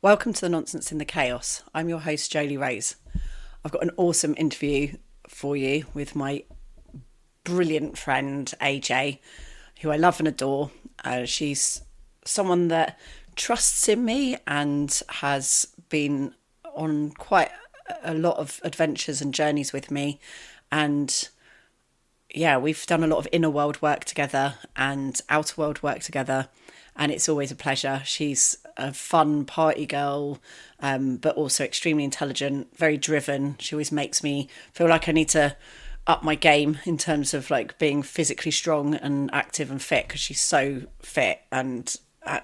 Welcome to the Nonsense in the Chaos. I'm your host, Jolie Rose. I've got an awesome interview for you with my brilliant friend, AJ, who I love and adore. She's someone that trusts in me and has been on quite a lot of adventures and journeys with me. And yeah, we've done a lot of inner world work together and outer world work together, and it's always a pleasure. She's a fun party girl, but also extremely intelligent, very driven. She always makes me feel like I need to up my game in terms of like being physically strong and active and fit, because she's so fit and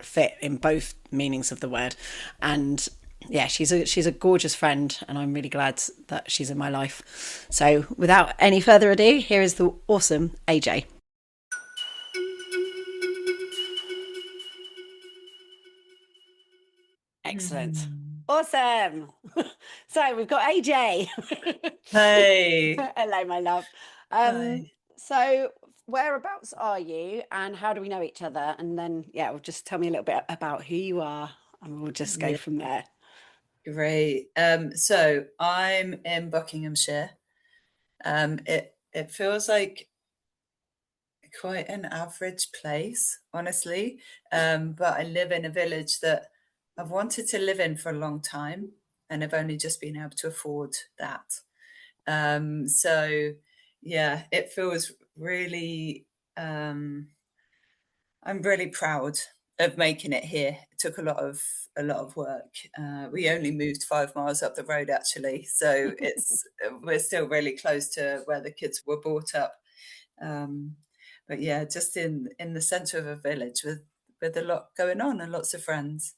fit in both meanings of the word. And yeah, she's a gorgeous friend, and I'm really glad that she's in my life. So without any further ado, here is the awesome AJ. Excellent. Mm. Awesome. So we've got AJ. Hey. Hello, my love. Um, Hi. so whereabouts are you and how do we know each other? And then, yeah, well, just tell me a little bit about who you are and we'll just go Yeah, from there. great. So I'm in Buckinghamshire. It feels like quite an average place, honestly. But I live in a village that I've wanted to live in for a long time, and I've only just been able to afford that. So yeah, it feels really I'm really proud of making it here. It took a lot of work. We only moved 5 miles up the road actually, so it's we're still really close to where the kids were brought up. Um, but yeah, just in the centre of a village with a lot going on and lots of friends.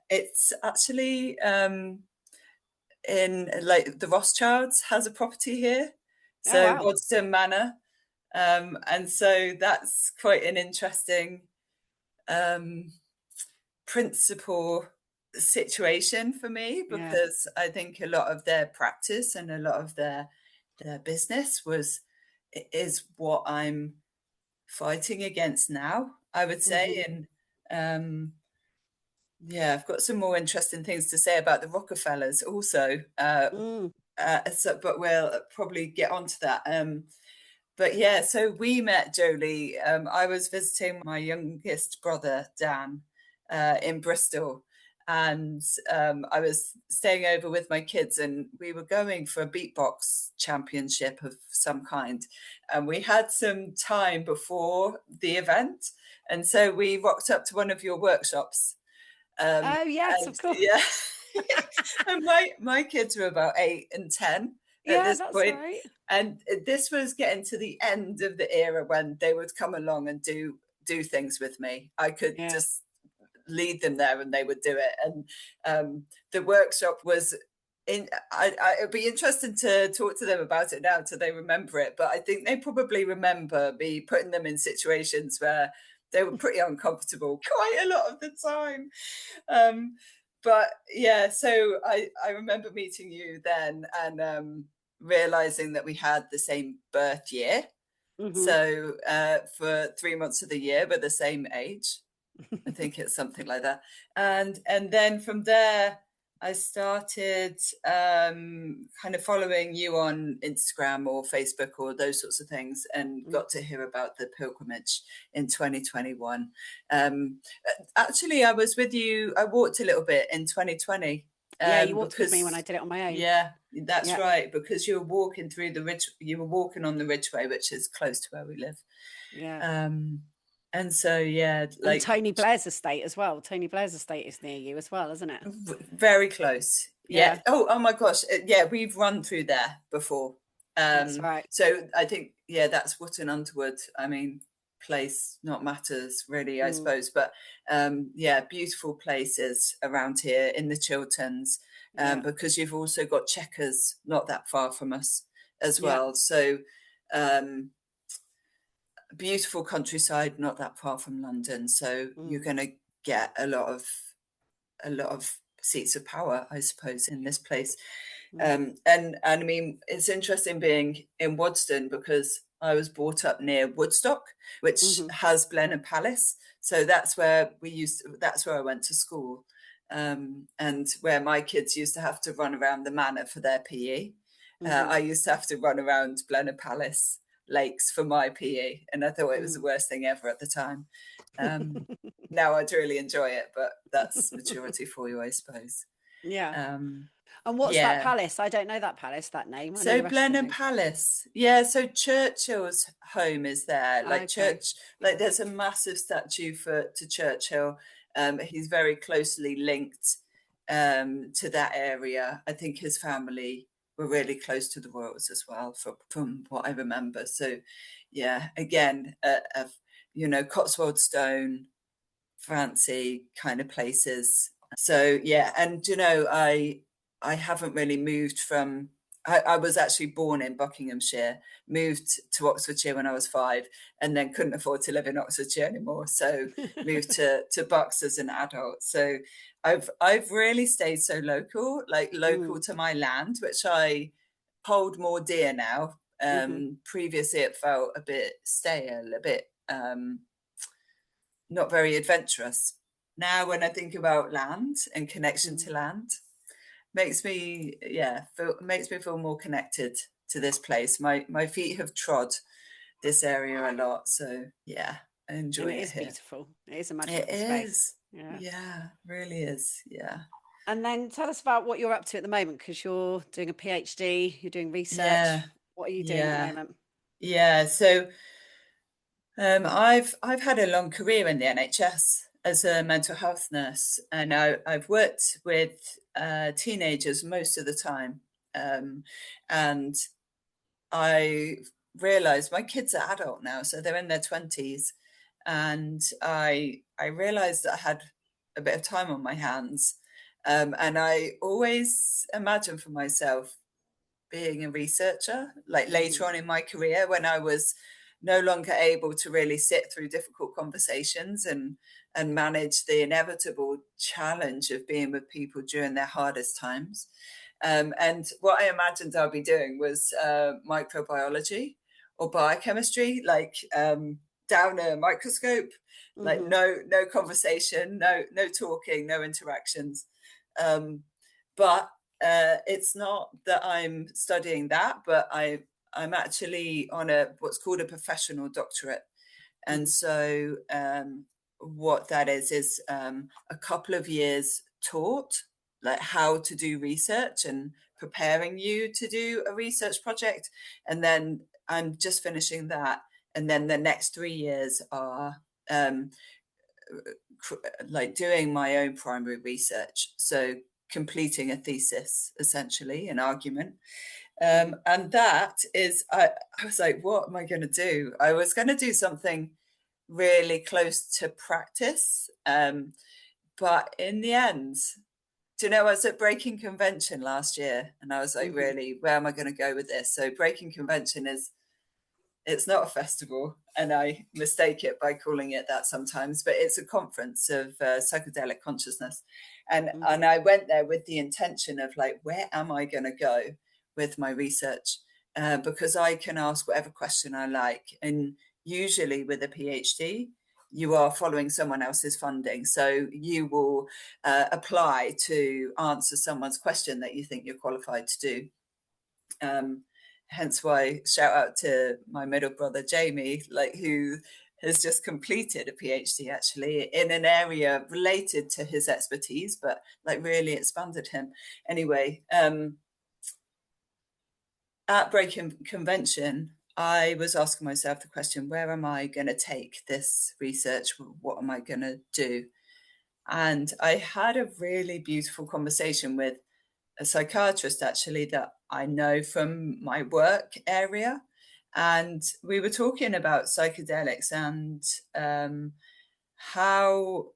It's actually in like the Rothschilds has a property here, Oh, so wow. Waddesdon Manor. And so that's quite an interesting um, principal situation for me, Yeah. because I think a lot of their practice and a lot of their business is what I'm fighting against now, I would say. Hmm. And yeah, I've got some more interesting things to say about the Rockefellers also. Mm. But we'll probably get onto that. But yeah, so we met Jolie. I was visiting my youngest brother, Dan, in Bristol. And I was staying over with my kids, and we were going for a beatbox championship of some kind. And we had some time before the event. And so we rocked up to one of your workshops. Oh, yes, And of course. yeah, and my kids were about 8 and 10 at Yeah, this that's point, right. and this was getting to the end of the era when they would come along and do things with me. I could Yeah. just lead them there, and they would do it. And the workshop was. It'd be interesting to talk to them about it now, so they remember it. But I think they probably remember me putting them in situations where they were pretty uncomfortable quite a lot of the time. Um, but yeah, so I remember meeting you then, and realizing that we had the same birth year. Hmm. So for 3 months of the year, we're the same age. I think it's something like that. And then from there, I started kind of following you on Instagram or Facebook or those sorts of things, and got to hear about the pilgrimage in 2021. Um, Actually, I was with you. I walked a little bit in 2020, Yeah, you walked with me when I because did it on my own. yeah, that's Yeah. right. Because you were walking through the ridge. You were walking on the Ridgeway, which is close to where we live. Yeah. Um, and so yeah, And like Tony Blair's estate as well. Tony Blair's estate is near you as well, isn't it? very close. Yeah. Yeah, Oh my gosh. Yeah, we've run through there before. that's right. So I think yeah, that's Wootton Underwood. I mean, place not matters really, I Mm, suppose. But yeah, beautiful places around here in the Chilterns, yeah, because you've also got Chequers not that far from us as yeah. well. So um, beautiful countryside, not that far from London. So you're Mm, going to get a lot of seats of power, I suppose, in this place. mm, And I mean, it's interesting being in Waddesdon, because I was brought up near Woodstock, which hmm. has Blenheim Palace. So that's where that's where I went to school. and where my kids used to have to run around the manor for their PE. Mm-hmm. I used to have to run around Blenheim Palace lakes for my PE, and I thought it was the worst thing ever at the time. Now I'd really enjoy it, but that's maturity for you, I suppose. Yeah. Um, And what's that yeah. palace? I don't know that palace, that name. I know So the rest of the Blenheim things. Palace, yeah. So Churchill's home is there. Like Okay. Church, like there's a massive statue to Churchill. He's very closely linked to that area. I think his family were really close to the royals as well, from what I remember. So, yeah, again, Cotswold stone, fancy kind of places. So yeah, and I haven't really moved from. I was actually born in Buckinghamshire, moved to Oxfordshire when I was 5, and then couldn't afford to live in Oxfordshire anymore, so moved to Bucks as an adult. So I've really stayed so local, like local Mm. to my land, which I hold more dear now. Mm-hmm. Previously, it felt a bit stale, a bit not very adventurous. Now, when I think about land and connection Mm. to land, makes me feel more connected to this place. My feet have trod this area a lot, so yeah, I And enjoy it it is here. beautiful. It is a It magical space. is, Yeah. yeah, really is, yeah, And then tell us about what you're up to at the moment, because you're doing a PhD, you're doing research. yeah, What are you doing at the yeah, moment? yeah. So I've had a long career in the NHS as a mental health nurse, and I've worked with teenagers most of the time. And I realized my kids are adult now, so they're in their 20s, and I realized that I had a bit of time on my hands, and I always imagined for myself being a researcher, like Mm-hmm. later on in my career when I was no longer able to really sit through difficult conversations and manage the inevitable challenge of being with people during their hardest times. And what I imagined I'd be doing was microbiology or biochemistry, like down a microscope, like Mm-hmm. no conversation, no talking, no interactions. But it's not that I'm studying that, but I'm actually on what's called a professional doctorate, and Mm-hmm. so what that is a couple of years taught, like how to do research and preparing you to do a research project, and then I'm just finishing that, and then the next 3 years are um, like doing my own primary research, so completing a thesis, essentially an argument. Mm-hmm. And that is, I was like, what am I going to do? I was going to do something really close to practice, but in the end, do you know, I was at Breaking Convention last year, and I was like, Mm-hmm. really, where am I going to go with this? So Breaking Convention is, it's not a festival, and I mistake it by calling it that sometimes, but it's a conference of psychedelic consciousness. And Mm-hmm. I went there with the intention of like, where am I going to go with my research? Because I can ask whatever question I like. And usually with a PhD, you are following someone else's funding. So you will apply to answer someone's question that you think you're qualified to do. Um, Hence why shout out to my middle brother Jamie, like who has just completed a PhD actually in an area related to his expertise, but like really expanded him. Anyway, at Breaking Convention, I was asking myself the question, where am I going to take this research? What am I going to do? And I had a really beautiful conversation with a psychiatrist actually that I know from my work area. And we were talking about psychedelics and how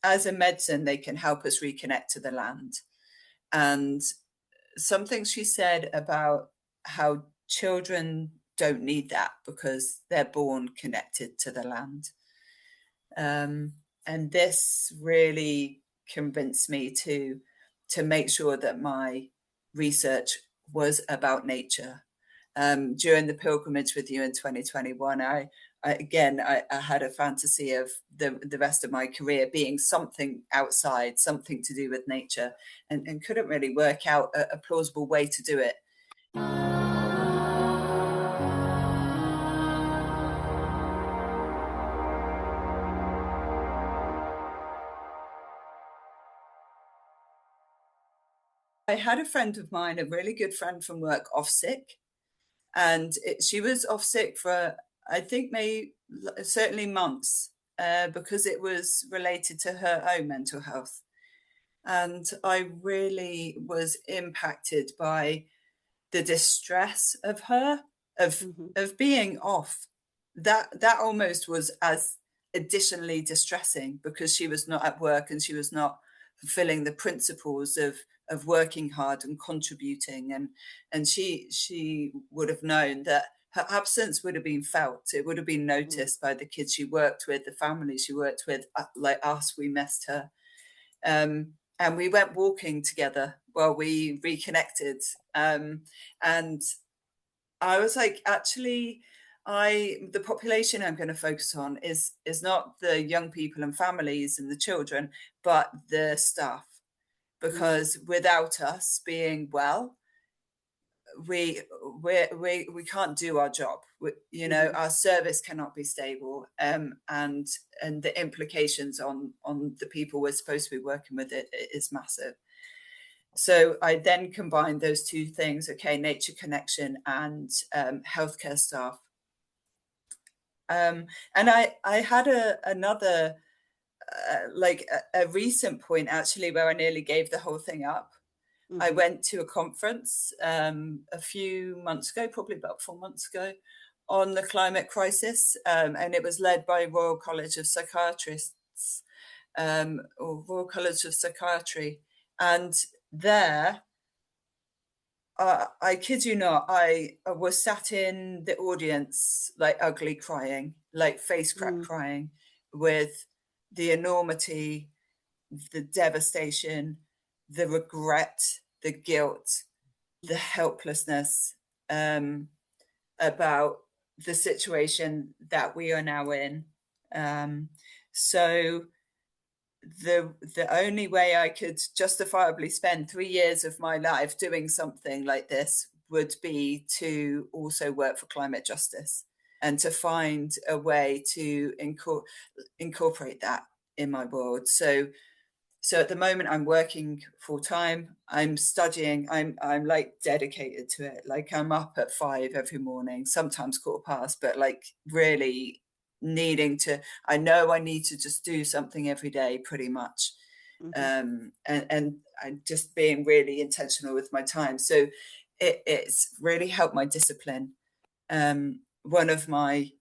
as a medicine they can help us reconnect to the land. And something she said about how children don't need that because they're born connected to the land. Um, and this really convinced me to make sure that my research was about nature, during the pilgrimage with you in 2021, I had a fantasy of the rest of my career being something outside, something to do with nature, and couldn't really work out a plausible way to do it. I had a friend of mine, a really good friend from work, off sick, and she was off sick for, I think, maybe certainly months, because it was related to her own mental health. And I really was impacted by the distress of her, of Mm-hmm. of being off. That almost was as additionally distressing, because she was not at work and she was not fulfilling the principles of working hard and contributing, and she would have known that her absence would have been felt. It would have been noticed by the kids she worked with, the family she worked with. Like us, we missed her. And we went walking together while we reconnected. And I was like, actually, the population I'm going to focus on is not the young people and families and the children, but the staff, Mm-hmm. because without us being well, we can't do our job. Mm-hmm. Our service cannot be stable, and the implications on the people we're supposed to be working with it is massive. So I then combined those two things, okay, nature connection and healthcare staff. And I had another a recent point, actually, where I nearly gave the whole thing up. I Mm-hmm. went to a conference a few months ago, probably about 4 months ago, on the climate crisis, and it was led by Royal College of Psychiatrists, or Royal College of Psychiatry. And there, I kid you not, I was sat in the audience, like ugly crying, like face crack crying, with the enormity, the devastation, the regret, the guilt, the helplessness, about the situation that we are now in. So the only way I could justifiably spend 3 years of my life doing something like this would be to also work for climate justice, and to find a way to incorporate that in my world. So at the moment I'm working full time. I'm studying. I'm like dedicated to it. Like, I'm up at 5 every morning, sometimes quarter past, but like really needing to. I know I need to just do something every day, pretty much. Mm-hmm. And I'm just being really intentional with my time. So it's really helped my discipline. One of my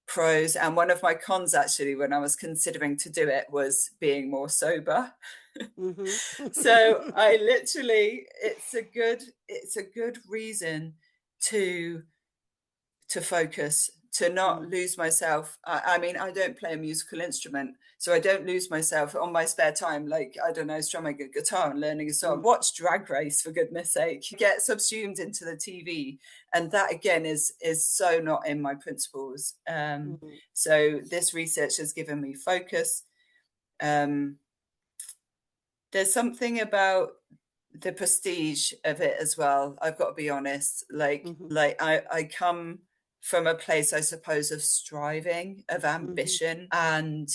pros and one of my cons, actually, when I was considering to do it, was being more sober. Mm-hmm. So I literally, it's a good reason to focus, to not Mm. lose myself. I mean, I don't play a musical instrument, so I don't lose myself on my spare time. Like, I don't know, strumming a guitar and learning a song. Mm. Watch Drag Race, for goodness sake. Get subsumed into the TV, and that again is so not in my principles. Mm. So this research has given me focus. Um, there's something about the prestige of it as well. I've got to be honest. Mm-hmm. Like I come from a place, I suppose, of striving, of Mm-hmm. ambition, and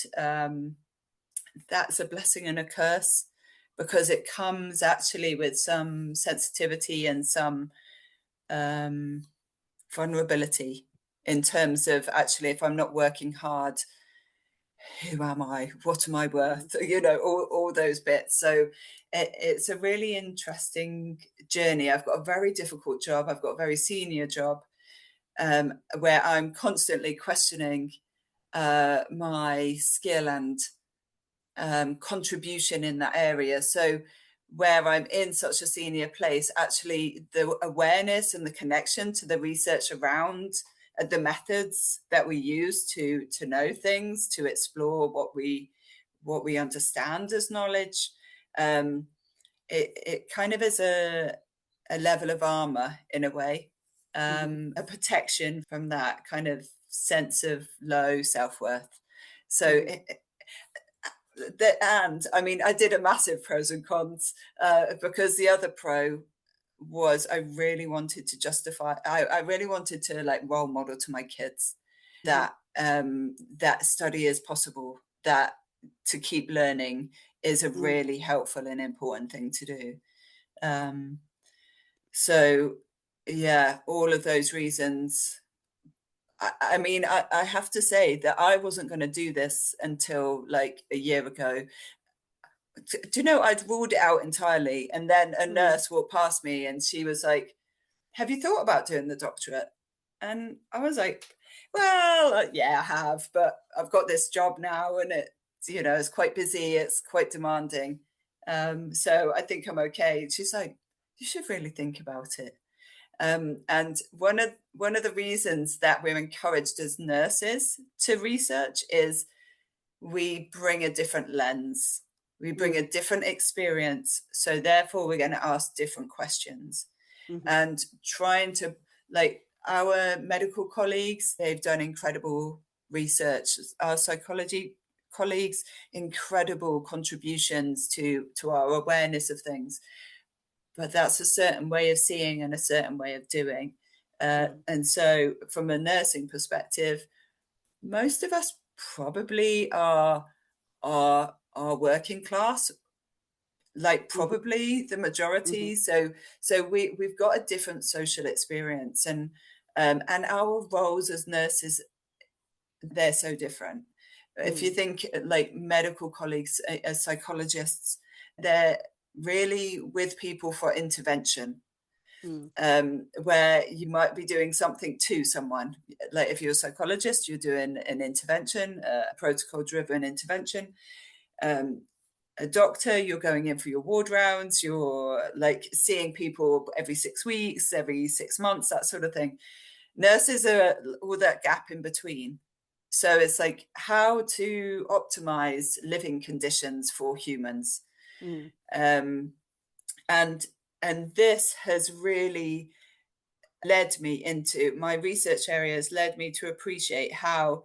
that's a blessing and a curse, because it comes actually with some sensitivity and some um, vulnerability, in terms of, actually, if I'm not working hard, who am I? What am I Mm-hmm. worth? All those bits. So it's a really interesting journey. I've got a very difficult job. I've got a very senior job, where I'm constantly questioning my skill and contribution in that area. So where I'm in such a senior place, actually the awareness and the connection to the research around the methods that we use to know things, to explore what we understand as knowledge, it kind of is a level of armor, in a way. a protection from that kind of sense of low self-worth. So and I mean, I did a massive pros and cons, because the other pro was I really wanted to justify, I really wanted to like role model to my kids that that study is possible, that to keep learning is a really helpful and important thing to do. So yeah, all of those reasons. I mean, I have to say that I wasn't going to do this until like a year ago. Do you know, I'd ruled it out entirely. And then a nurse walked past me and she was like, have you thought about doing the doctorate? And I was like, well, yeah, I have, but I've got this job now and it's quite busy. It's quite demanding. So I think I'm okay. And she's like, you should really think about it. And one of the reasons that we're encouraged as nurses to research is we bring a different lens. We bring a different experience. So therefore, we're going to ask different questions. And trying to, like, our medical colleagues, they've done incredible research. Our psychology colleagues, incredible contributions to our awareness of things. But that's a certain way of seeing and a certain way of doing. And so from a nursing perspective, most of us probably are working class, like probably the majority. So we've got a different social experience, and our roles as nurses, they're so different. If you think like medical colleagues as psychologists, they're really with people for intervention, where you might be doing something to someone. Like if you're a psychologist, you're doing an intervention, a protocol-driven intervention. A doctor, you're going in for your ward rounds, you're like seeing people every 6 weeks, every 6 months, that sort of thing. Nurses are all that gap in between. So it's like how to optimize living conditions for humans. And this has really led me into my research areas, led me to appreciate how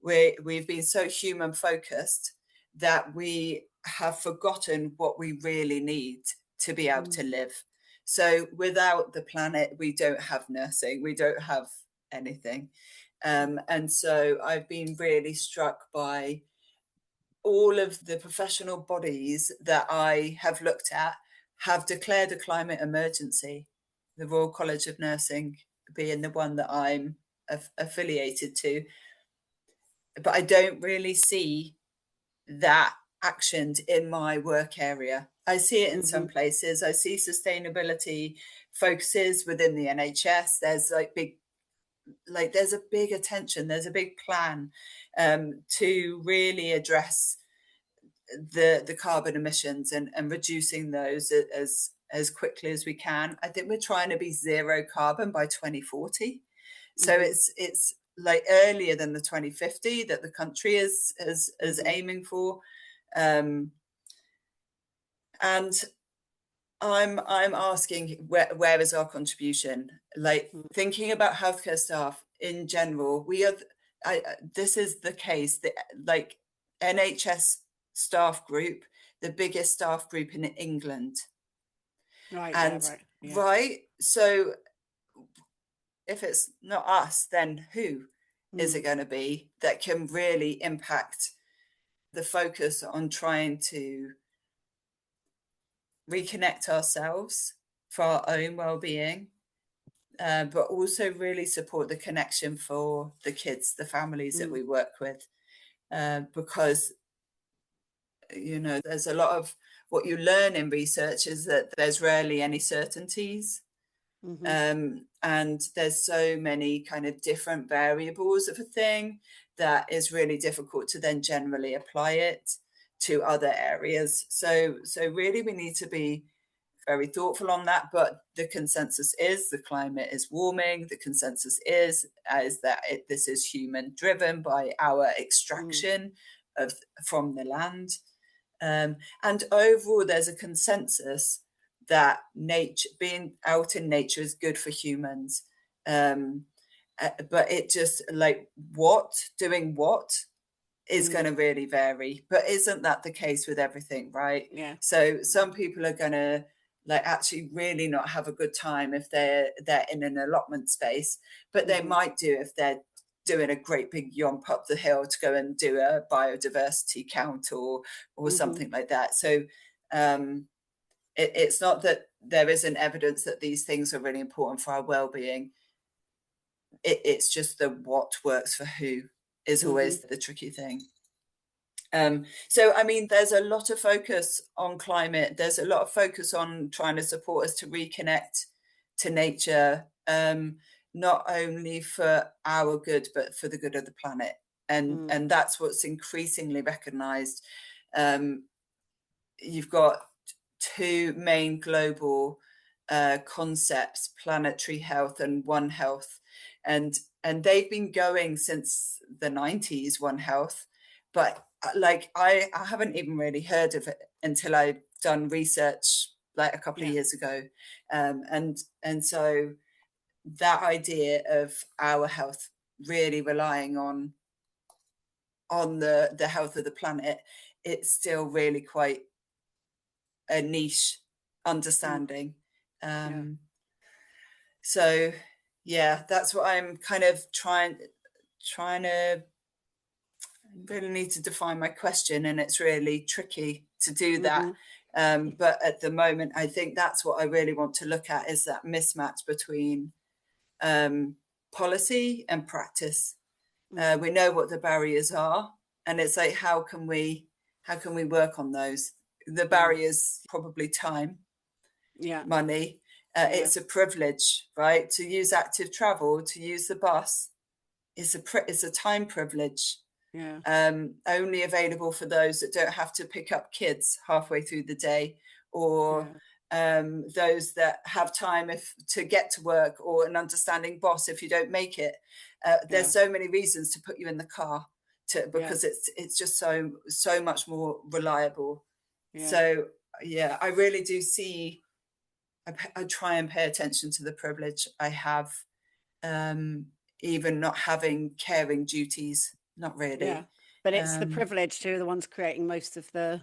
we've been so human focused that we have forgotten what we really need to be able to live. So without the planet, we don't have nursing, we don't have anything. And so I've been really struck by all of the professional bodies that I have looked at have declared a climate emergency, the Royal College of Nursing being the one that I'm affiliated to. But I don't really see that actioned in my work area. I see it in some places. I see sustainability focuses within the NHS. There's there's a big attention, there's a big plan to really address the carbon emissions and reducing those as quickly as we can. I think we're trying to be zero carbon by 2040. So it's like earlier than the 2050 that the country is aiming for. And I'm asking where is our contribution? Like thinking about healthcare staff in general, this is the case that like NHS staff group, the biggest staff group in England. Right. And right. So if it's not us, then who is it going to be that can really impact the focus on trying to reconnect ourselves for our own well-being, but also really support the connection for the kids, the families that we work with, because there's a lot of what you learn in research is that there's rarely any certainties. And there's so many kind of different variables of a thing that is really difficult to then generally apply it to other areas. So really we need to be very thoughtful on that, but the consensus is the climate is warming. The consensus is that this is human driven by our extraction from the land. And overall, there's a consensus that nature, being out in nature, is good for humans. But it just like doing what is going to really vary. But isn't that the case with everything, right? Yeah. So some people are going to like actually really not have a good time if they're in an allotment space, but they might do if they're doing a great big yomp up the hill to go and do a biodiversity count or something like that. So it's not that there isn't evidence that these things are really important for our well-being. It's just the what works for who is always the tricky thing. So, I mean, there's a lot of focus on climate. There's a lot of focus on trying to support us to reconnect to nature, not only for our good, but for the good of the planet. And that's what's increasingly recognised. You've got two main global concepts: planetary health and One Health, and they've been going since the 90s. One Health, but like I haven't even really heard of it until I've done research like a couple of years ago, and so that idea of our health really relying on the health of the planet, it's still really quite a niche understanding. So yeah, that's what I'm kind of trying to really need to define my question, and it's really tricky to do that. But at the moment, I think that's what I really want to look at, is that mismatch between policy and practice. We know what the barriers are, and it's like, how can we work on those? The barriers, probably time, money. It's a privilege, right? To use active travel, to use the bus, it's a time privilege. Only available for those that don't have to pick up kids halfway through the day, or those that have time to get to work, or an understanding boss if you don't make it. There's so many reasons to put you in the car because it's just so much more reliable. So yeah, I really do see. I try and pay attention to the privilege I have, even not having caring duties. Not really. But it's the privileged who are the ones creating most of the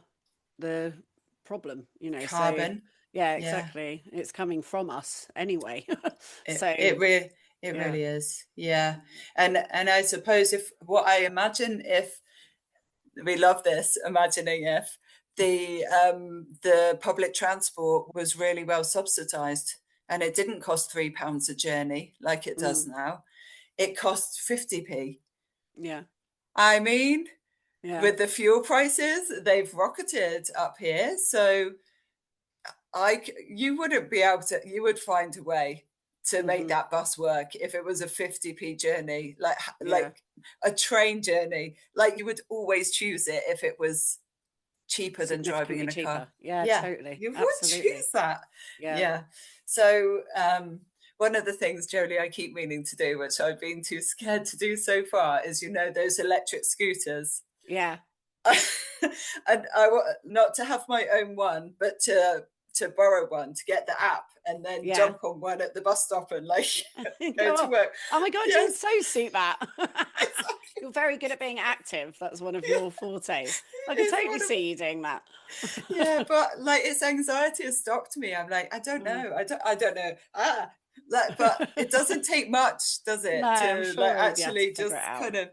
problem, Carbon. So yeah, exactly. It's coming from us anyway. It really is. Yeah. And I suppose if what I imagine, if we love this, imagining if the public transport was really well subsidized and it didn't cost £3 a journey like it does now, it costs 50p. I mean, with the fuel prices, they've rocketed up here. So you wouldn't be able to, you would find a way to make that bus work if it was a 50p journey, like a train journey. Like, you would always choose it if it was cheaper than driving in a car. Yeah, totally. You Absolutely. would choose that. Yeah. So one of the things, Jolie, I keep meaning to do, which I've been too scared to do so far, is, those electric scooters. Yeah. And I want not to have my own one, but to borrow one, to get the app, and then jump on one at the bus stop and go to work. Oh my God, you would so suit that. Exactly. You're very good at being active. That's one of your fortes. I can totally see you doing that. Yeah, but it's anxiety has stopped me. I'm like, I don't know. I don't know. But it doesn't take much, does it? No, to I'm sure actually just kind of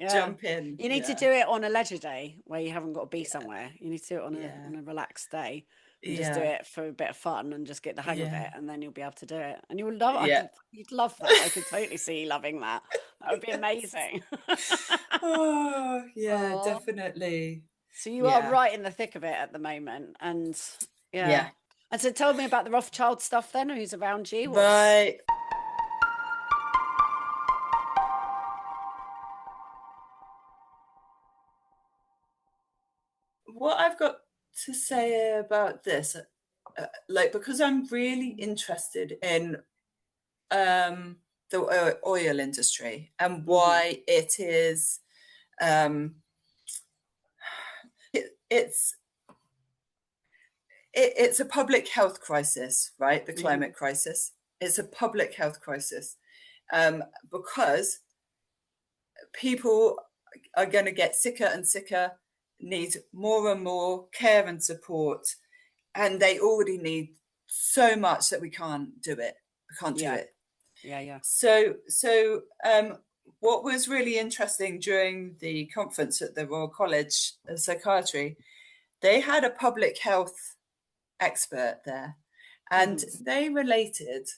jump in. You need to do it on a leisure day where you haven't got to be somewhere. You need to do it on a relaxed day and just do it for a bit of fun and just get the hang of it, and then you'll be able to do it. And you will love it. You'd love that. I could totally see you loving that. That would be amazing. Oh, yeah, definitely. So you are right in the thick of it at the moment. And And so tell me about the Rothschild stuff then. Who's around you? Right. What I've got to say about this, because I'm really interested in the oil industry and why it is, it's a public health crisis, right? The climate crisis. It's a public health crisis. because people are going to get sicker and sicker, need more and more care and support, and they already need so much that we can't do it. We can't do Yeah. it. Yeah. So what was really interesting during the conference at the Royal College of Psychiatry, they had a public health expert there, and they related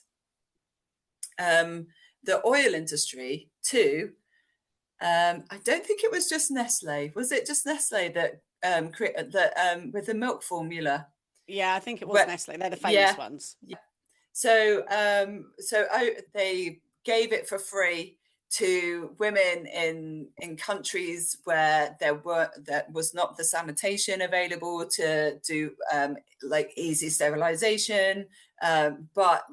the oil industry to, I don't think it was just Nestle. Was it just Nestle that with the milk formula? Yeah, I think it was Where, Nestle. They're the famous yeah, ones. yeah. They gave it for free to women in countries where there was not the sanitation available to do like easy sterilization, but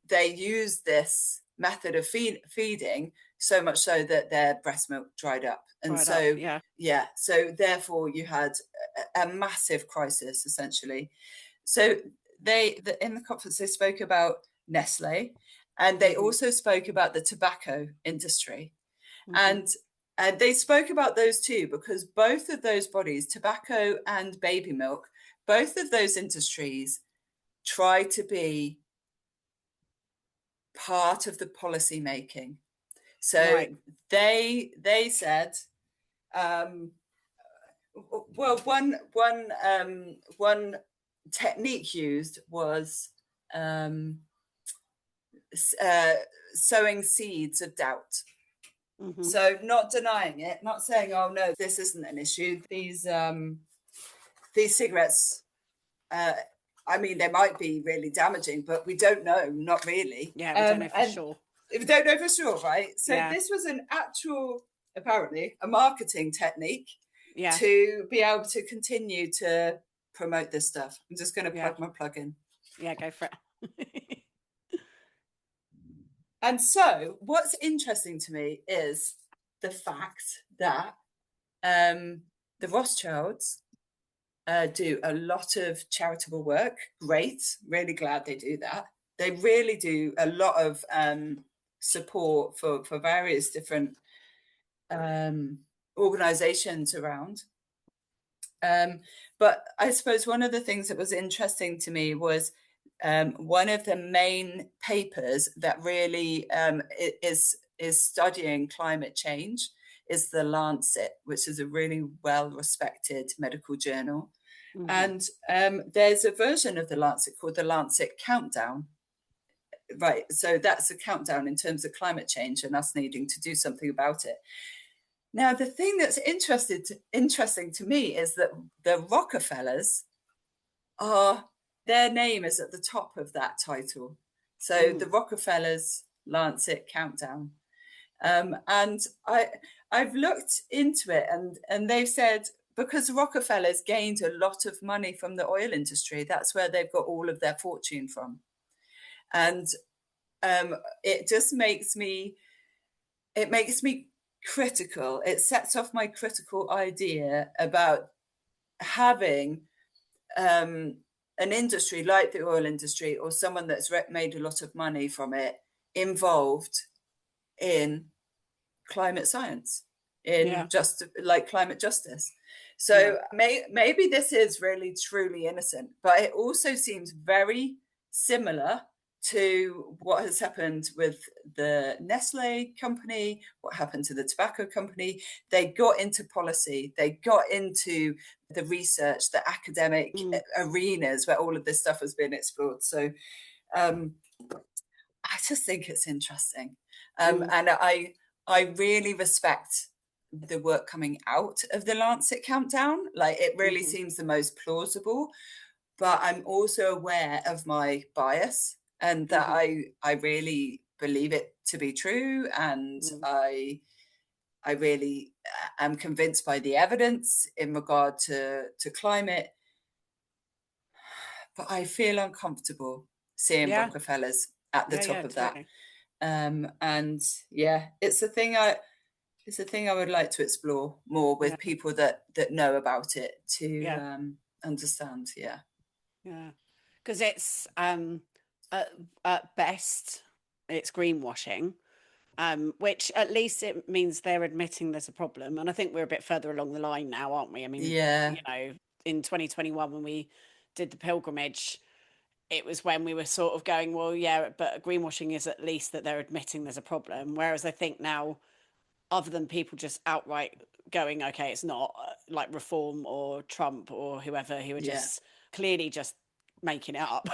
they used this method of feeding so much so that their breast milk dried up, and Dried up. so Yeah. yeah, so therefore you had a massive crisis essentially. So in the conference they spoke about Nestle, and they also spoke about the tobacco industry, and they spoke about those two because both of those bodies, tobacco and baby milk, both of those industries try to be part of the policy making. So Right. they said, well, one technique used was sowing seeds of doubt. So not denying it, not saying, oh no, this isn't an issue. These cigarettes, I mean, they might be really damaging, but we don't know, not really. Yeah, we don't know for And sure. we don't know for sure, right? So Yeah. this was an actual, apparently, a marketing technique Yeah. to be able to continue to promote this stuff. I'm just going to Yeah. plug my plug in. Yeah, go for it. And so what's interesting to me is the fact that the Rothschilds do a lot of charitable work. Great. Really glad they do that. They really do a lot of support for various different organizations around. But I suppose one of the things that was interesting to me was one of the main papers that really is studying climate change is the Lancet, which is a really well-respected medical journal. And there's a version of the Lancet called the Lancet Countdown. Right, so that's a countdown in terms of climate change and us needing to do something about it. Now, the thing that's interesting to me is that the Rockefellers their name is at the top of that title. So the Rockefellers Lancet Countdown. And I've looked into it, and they've said because the Rockefellers gained a lot of money from the oil industry, that's where they've got all of their fortune from. And it just makes me critical. It sets off my critical idea about having an industry like the oil industry or someone that's made a lot of money from it involved in climate science, in just like climate justice. So maybe this is really truly innocent, but it also seems very similar to what has happened with the Nestle company, what happened to the tobacco company. They got into policy, they got into the research, the academic arenas where all of this stuff has been explored. So I just think it's interesting. And I really respect the work coming out of the Lancet Countdown. Like it really seems the most plausible, but I'm also aware of my bias and that I really believe it to be true. And I really am convinced by the evidence in regard to climate, but I feel uncomfortable seeing Rockefellers at the top of totally. that. And yeah, it's a thing I would like to explore more with people that know about it to understand. Yeah. Yeah. Because it's at best it's greenwashing, which at least it means they're admitting there's a problem. And I think we're a bit further along the line now, aren't we? I mean, Yeah. in 2021, when we did the pilgrimage, it was when we were sort of going, well, yeah, but greenwashing is at least that they're admitting there's a problem. Whereas I think now, other than people just outright going, okay, it's not like Reform or Trump or whoever who are Yeah. just clearly just making it up.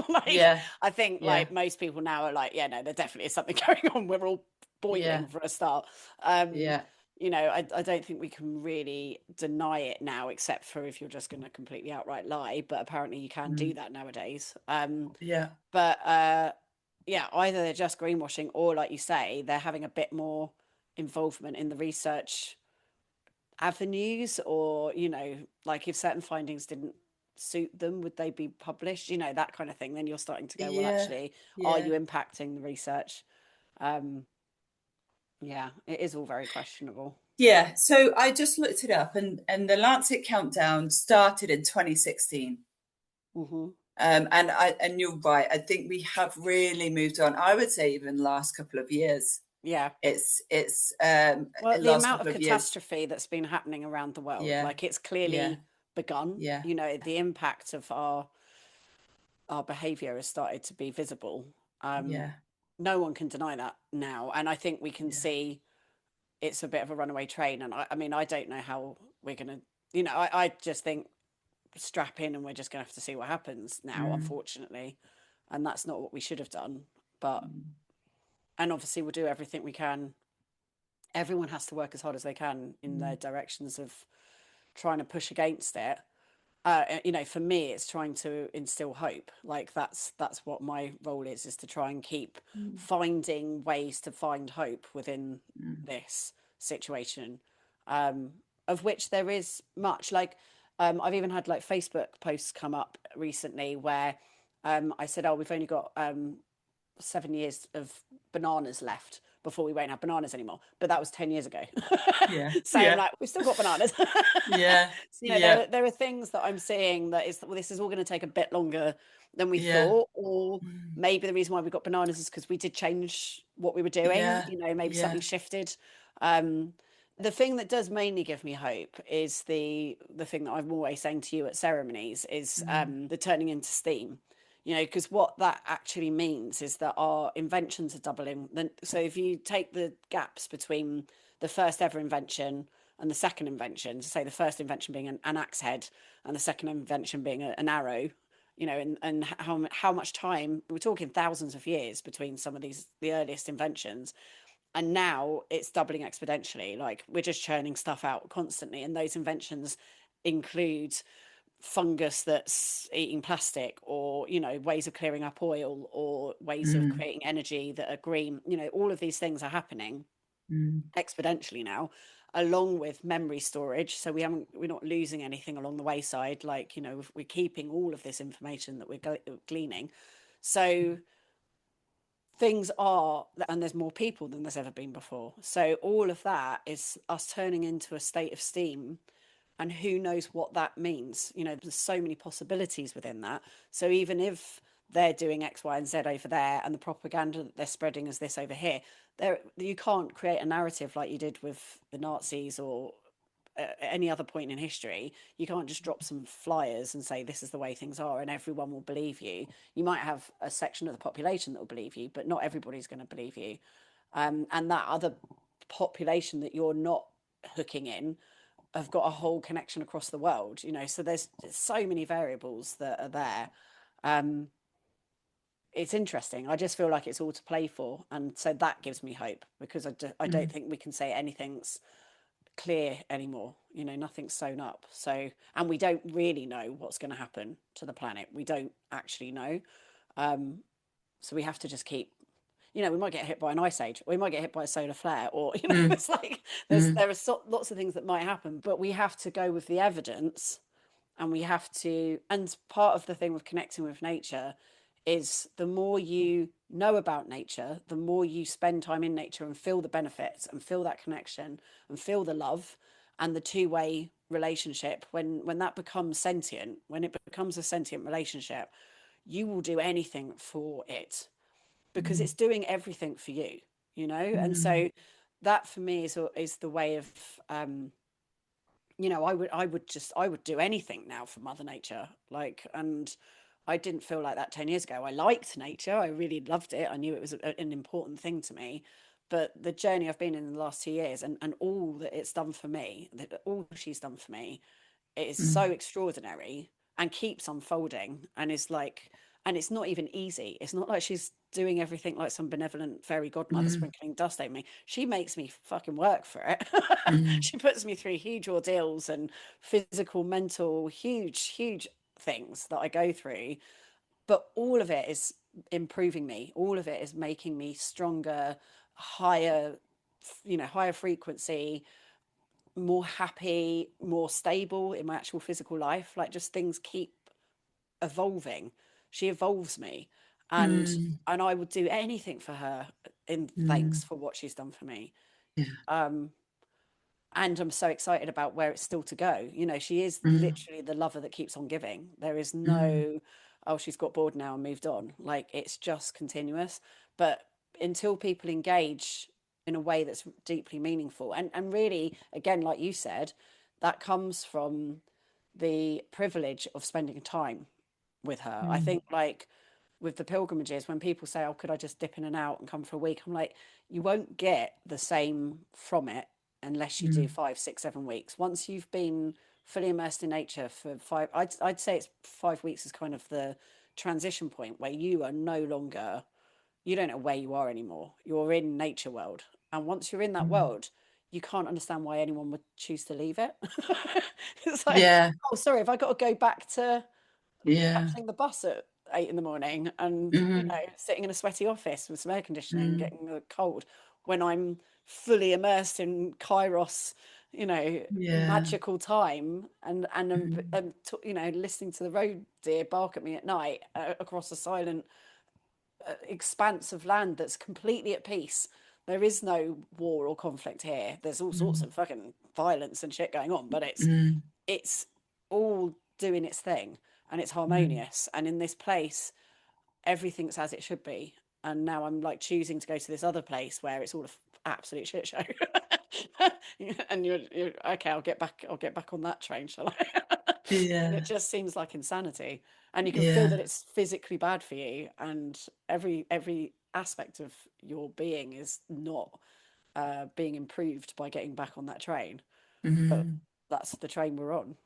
Like, Yeah. I think Yeah. like most people now are like, yeah, no, there definitely is something going on. We're all boiling Yeah. for a start. Um, Yeah. I don't think we can really deny it now, except for if you're just going to completely outright lie. But apparently, you can do Mm. that nowadays. Yeah. But yeah, either they're just greenwashing, or like you say, they're having a bit more involvement in the research avenues, or like if certain findings didn't suit them, would they be published, that kind of thing. Then you're starting to go, well, Yeah. actually, are Yeah. you impacting the research? um yeah, it is all very questionable. Yeah. So I just looked it up, and the Lancet countdown started in 2016. Hmm. And you're right. I think we have really moved on. I would say even the last couple of years. Yeah. It's Well, the last amount couple of of years. catastrophe that's been happening around the world, Yeah. like it's Yeah. clearly begun. Yeah. The impact of our behavior has started to be visible. um Yeah. no one can deny that now, and I think we can Yeah. see it's a bit of a runaway train. And I mean, I don't know how we're gonna, I just think strap in, and we're just gonna have to see what happens now, Mm. unfortunately. And that's not what we should have done. But Mm. and obviously we'll do everything we can. Everyone has to work as hard as they can in their Mm. directions of trying to push against it. For me, it's trying to instill hope. Like that's what my role is to try and keep Mm. finding ways to find hope within Mm. this situation, of which there is much. Like, I've even had like Facebook posts come up recently where I said, oh, we've only got 7 years of bananas left before we won't have bananas anymore. But that was 10 years ago. Yeah. Saying Yeah. like, we've still got bananas. Yeah. So, Yeah. there are things that I'm seeing that is, well, this is all going to take a bit longer than we Yeah. thought. Or Mm. maybe the reason why we got bananas is because we did change what we were doing. Yeah. Maybe Yeah. something shifted. Um, the thing that does mainly give me hope is the thing that I'm always saying to you at ceremonies is Mm. the turning into steam. Because what that actually means is that our inventions are doubling. So if you take the gaps between the first ever invention and the second invention, so say the first invention being an axe head and the second invention being an arrow, and how much time, we're talking thousands of years between some of the earliest inventions, and now it's doubling exponentially. Like, we're just churning stuff out constantly, and those inventions include fungus that's eating plastic, or ways of clearing up oil, or ways of Mm. creating energy that are green. All of these things are happening Mm. exponentially now, along with memory storage. So we're not losing anything along the wayside. Like, we're keeping all of this information that we're gleaning. So things are, and there's more people than there's ever been before. So all of that is us turning into a state of steam, and who knows what that means. There's so many possibilities within that. So even if they're doing X, Y, and Z over there, and the propaganda that they're spreading is this over here, you can't create a narrative like you did with the Nazis, or any other point in history. You can't just drop some flyers and say this is the way things are and everyone will believe you. You might have a section of the population that will believe you, but not everybody's going to believe you. And that other population that you're not hooking in have got a whole connection across the world. So there's so many variables that are there. um it's interesting. I just feel like it's all to play for, and so that gives me hope, because I don't Mm. think we can say anything's clear anymore. Nothing's sewn up. So, and we don't really know what's going to happen to the planet. We don't actually know. um so we have to just keep, we might get hit by an ice age, or we might get hit by a solar flare, or Mm. it's like Mm. there are lots of things that might happen, but we have to go with the evidence. And we have to, and part of the thing with connecting with nature is, the more you know about nature, the more you spend time in nature and feel the benefits and feel that connection and feel the love and the two-way relationship. When that becomes sentient, when it becomes a sentient relationship, you will do anything for it, because Mm. it's doing everything for you. And so that for me is the way of, I would do anything now for Mother Nature. And I didn't feel like that 10 years ago. I liked nature. I really loved it. I knew it was an important thing to me. But the journey I've been in the last 2 years, and all that it's done for me, that all she's done for me, it is so extraordinary and keeps unfolding, and it's not even easy. It's not like she's doing everything like some benevolent fairy godmother sprinkling dust over me. She makes me fucking work for it. She puts me through huge ordeals and physical, mental, huge things that I go through. But all of it is improving me. All of it is making me stronger, higher, higher frequency, more happy, more stable in my actual physical life. Like, just things keep evolving. She evolves me, and I would do anything for her in thanks for what she's done for me. Yeah. And I'm so excited about where it's still to go. She is literally the lover that keeps on giving. There is no, oh, she's got bored now and moved on. Like, it's just continuous. But until people engage in a way that's deeply meaningful, and really, again, like you said, that comes from the privilege of spending time with her. I think, like, with the pilgrimages, when people say, oh, could I just dip in and out and come for a week, I'm like, you won't get the same from it unless you do 5, 6, 7 weeks. Once you've been fully immersed in nature for five, I'd say it's 5 weeks is kind of the transition point where you are no longer, you don't know where you are anymore. You're in nature world. And once you're in that world, you can't understand why anyone would choose to leave it. It's like, Yeah. oh, sorry, have I got to go back to Yeah. catching the bus at 8 in the morning and sitting in a sweaty office with some air conditioning, getting a cold, when I'm fully immersed in Kairos, Yeah. magical time, and listening to the road deer bark at me at night across a silent expanse of land that's completely at peace. There is no war or conflict here. There's all sorts of fucking violence and shit going on, but it's all doing its thing, and it's harmonious. And in this place, everything's as it should be. And now I'm like choosing to go to this other place where it's all an absolute shit show. And you're okay. I'll get back on that train, shall I? And it Yeah. just seems like insanity. And you can feel that Yeah. it's physically bad for you, and every aspect of your being is not being improved by getting back on that train. But that's the train we're on,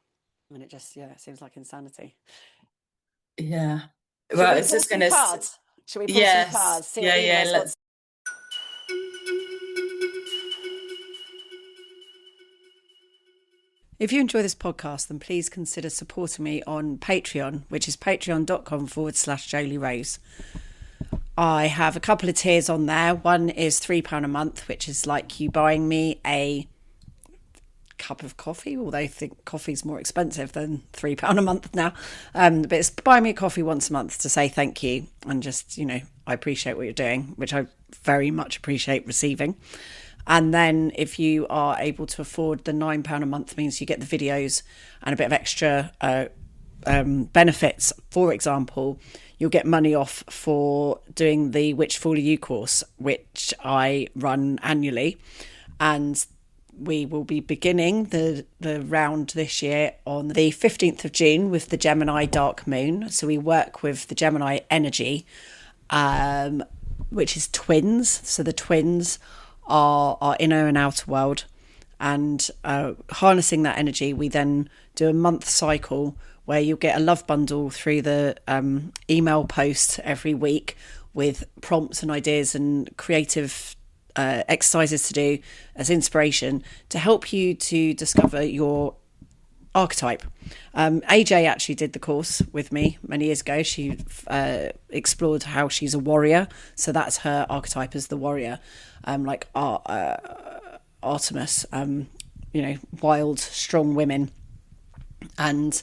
and it seems like insanity. Yeah. Shall Well, we it's pull just some gonna. cards? Shall we pull some Yes. cards? See what Yeah. the Yeah. universe wants. Let's. If you enjoy this podcast, then please consider supporting me on Patreon, which is patreon.com/Jolie Rose. I have a couple of tiers on there. One is £3 a month, which is like you buying me a cup of coffee, although I think coffee's more expensive than £3 a month now. But it's buy me a coffee once a month to say thank you and just, I appreciate what you're doing, which I very much appreciate receiving. And then if you are able to afford the £9 a month, means you get the videos and a bit of extra benefits. For example, you'll get money off for doing the Which Fool Are You course, which I run annually. And we will be beginning the round this year on the 15th of June with the Gemini dark moon. So we work with the Gemini energy, which is twins. So the twins are our inner and outer world. And harnessing that energy, we then do a month cycle where you'll get a love bundle through the email post every week with prompts and ideas and creative exercises to do as inspiration to help you to discover your archetype. AJ actually did the course with me many years ago. She explored how she's a warrior, so that's her archetype as the warrior, like Artemis, wild, strong women. And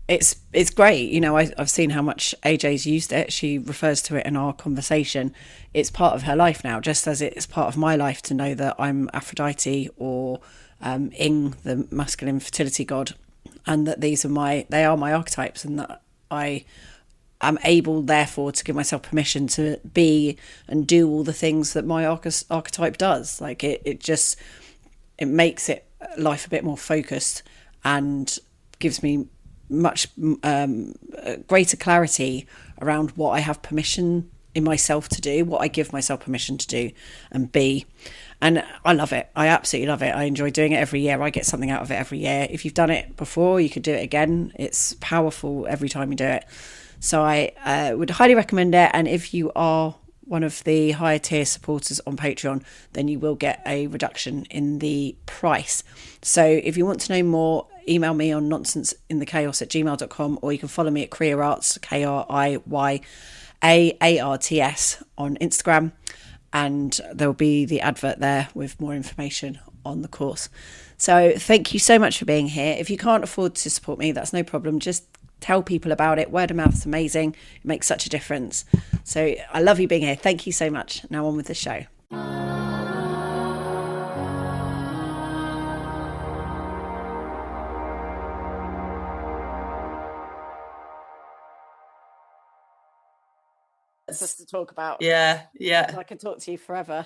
it's great. I've seen how much AJ's used it. She refers to it in our conversation. It's part of her life now, just as it's part of my life to know that I'm Aphrodite or Ing, the masculine fertility god, and that they are my archetypes, and that I I'm able, therefore, to give myself permission to be and do all the things that my archetype does. Like it makes life a bit more focused and gives me much greater clarity around what I have permission in myself to do, what I give myself permission to do and be. And I love it. I absolutely love it. I enjoy doing it every year. I get something out of it every year. If you've done it before, you could do it again. It's powerful every time you do it. So I would highly recommend it. And if you are one of the higher tier supporters on Patreon, then you will get a reduction in the price. So if you want to know more, email me on nonsenseinthechaos@gmail.com, or you can follow me at Kriya Arts, KRIYAARTS on Instagram. And there'll be the advert there with more information on the course. So thank you so much for being here. If you can't afford to support me, that's no problem. Just tell people about it. Word of mouth is amazing. It makes such a difference. So I love you being here. Thank you so much. Now on with the show. Just to talk about. Yeah. I can talk to you forever,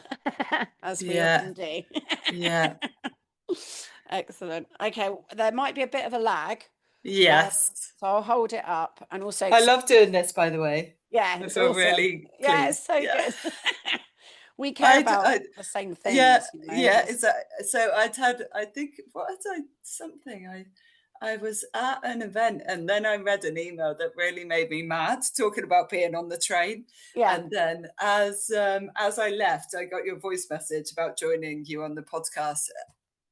as we Yeah. often do. Yeah. Excellent. Okay, there might be a bit of a lag. Yes. So I'll hold it up, and also, I love doing this, by the way. yeah, I it's feel awesome. really Yeah, it's pleased. so Yeah. good. We care about I the same yeah, things, you know. yeah. So I think, what had I, something, I was at an event and then I read an email that really made me mad, talking about being on the train. Yeah. And then as I left, I got your voice message about joining you on the podcast.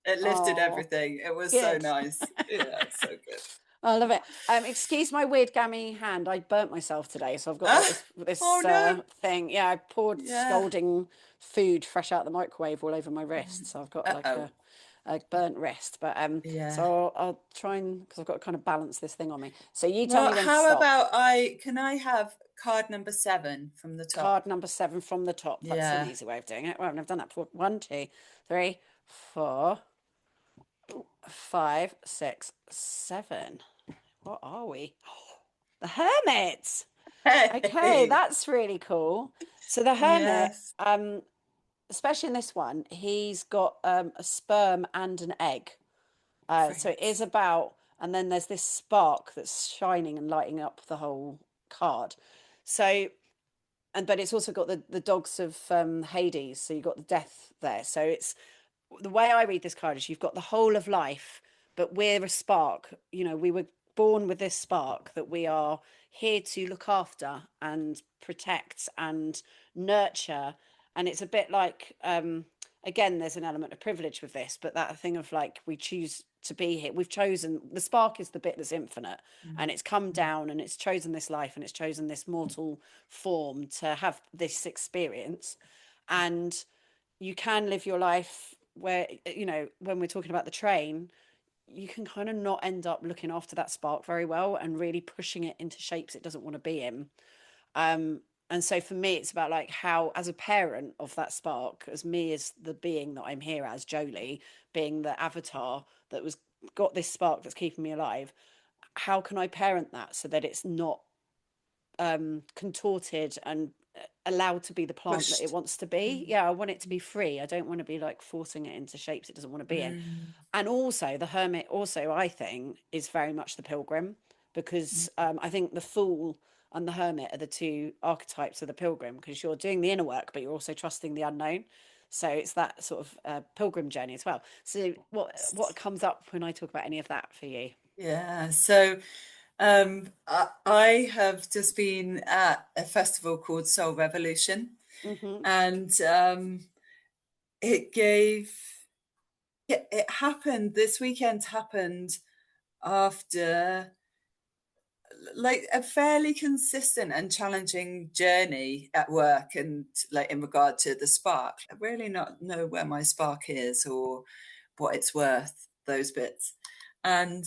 It lifted Oh, everything. It was so good. nice. Yeah, so good. I love it. Excuse my weird gammy hand. I burnt myself today, so I've got like Ah, oh this no. thing. Yeah, I poured Yeah. scalding food fresh out the microwave all over my wrist, so I've got like Uh-oh. a burnt wrist. But Yeah. so I'll try and, because I've got to kind of balance this thing on me. So you tell me Well, when to how stop. about can I have card number 7 from the top? Card number 7 from the top. That's an Yeah. easy way of doing it. Well, I've never done that before. 1, 2, 3, 4, 5, 6, 7. What are we? The Hermit. Okay, Hey. that's really cool. So the hermit, Yes. especially in this one, he's got a sperm and an egg. So it is Great. about, and then there's this spark that's shining and lighting up the whole card. So, but it's also got the dogs of Hades. So you've got the death there. So it's, the way I read this card is you've got the whole of life, but we're a spark. You know, we were born with this spark that we are here to look after and protect and nurture. And it's a bit like, again, there's an element of privilege with this, but that thing of like, we choose to be here. We've chosen, the spark is the bit that's infinite, and it's come down and it's chosen this life and it's chosen this mortal form to have this experience. And you can live your life where, you know, when we're talking about the train, you can kind of not end up looking after that spark very well and really pushing it into shapes it doesn't want to be in. And so for me, it's about like how, as a parent of that spark, as me as the being that I'm here as, Jolie, being the avatar that was got this spark that's keeping me alive, how can I parent that so that it's not contorted and allowed to be the plant that it Pushed. wants to be? Yeah, I want it to be free. I don't want to be like forcing it into shapes it doesn't want to be in. Mm. And also the hermit also, I think, is very much the pilgrim, because I think the fool and the hermit are the two archetypes of the pilgrim, because you're doing the inner work but you're also trusting the unknown. So it's that sort of pilgrim journey as well. So what comes up when I talk about any of that for you? Yeah. So I have just been at a festival called Soul Revolution, Hmm. and it gave it happened this weekend, happened after like a fairly consistent and challenging journey at work, and like in regard to the spark, I really not know where my spark is or what it's worth, those bits. And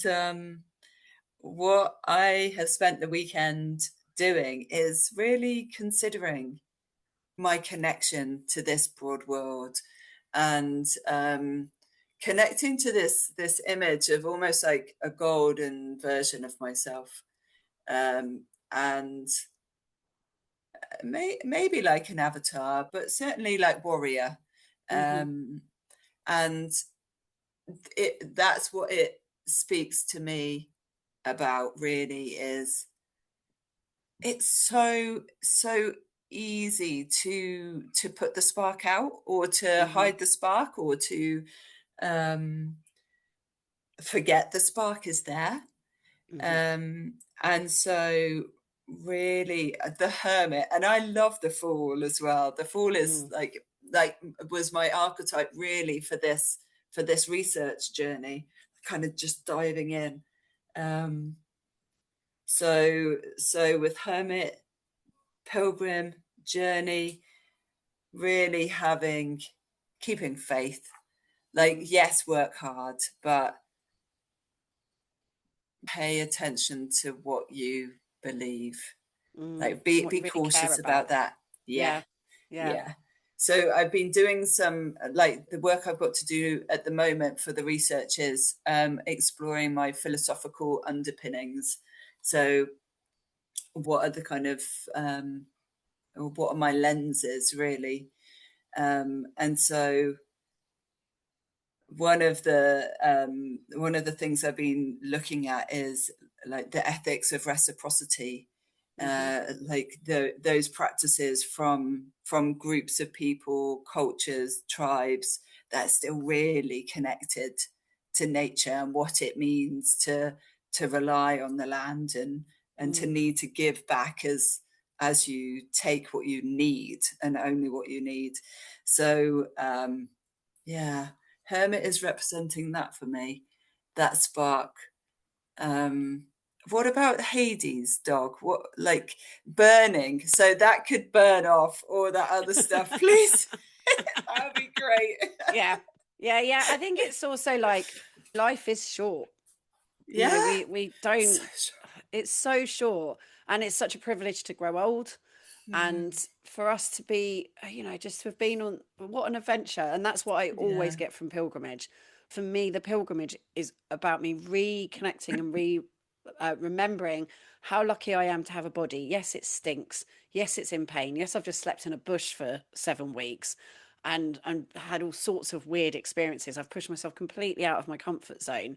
what I have spent the weekend doing is really considering my connection to this broad world, and connecting to this image of almost like a golden version of myself, and maybe like an avatar, but certainly like warrior. Mm-hmm. And that's what it speaks to me about, really, is it's so easy to put the spark out, or to Mm-hmm. hide the spark, or to um forget the spark is there. Mm-hmm. And so really, the hermit, and I love the fool as well. The fool is Mm. like was my archetype, really, for this research journey, kind of just diving in. um so with hermit, pilgrim, journey, really keeping faith. Like, Mm. yes, work hard, but pay attention to what you believe. Mm. Like, What be you really care cautious about about. that. Yeah, Yeah. Yeah. yeah. So I've been doing some, like, the work I've got to do at the moment for the research is exploring my philosophical underpinnings. So what are the kind of or what are my lenses, really? And so one of the things I've been looking at is like the ethics of reciprocity, Mm-hmm. like those practices from groups of people, cultures, tribes, that are still really connected to nature, and what it means to rely on the land, and to Mm. need to give back as you take what you need, and only what you need. So yeah, hermit is representing that for me, that spark. um what about Hades, dog? What, like, burning, so that could burn off all that other stuff, please? That would be great. Yeah. Yeah. Yeah. I think it's also like life is short. You know, Yeah, we so don't, it's so short, and it's such a privilege to grow old, and mm, for us to be, just to have been on, what an adventure. And that's what I always yeah, get from pilgrimage. For me, the pilgrimage is about me reconnecting and remembering how lucky I am to have a body. Yes, it stinks. Yes, it's in pain. Yes, I've just slept in a bush for 7 weeks, and had all sorts of weird experiences. I've pushed myself completely out of my comfort zone,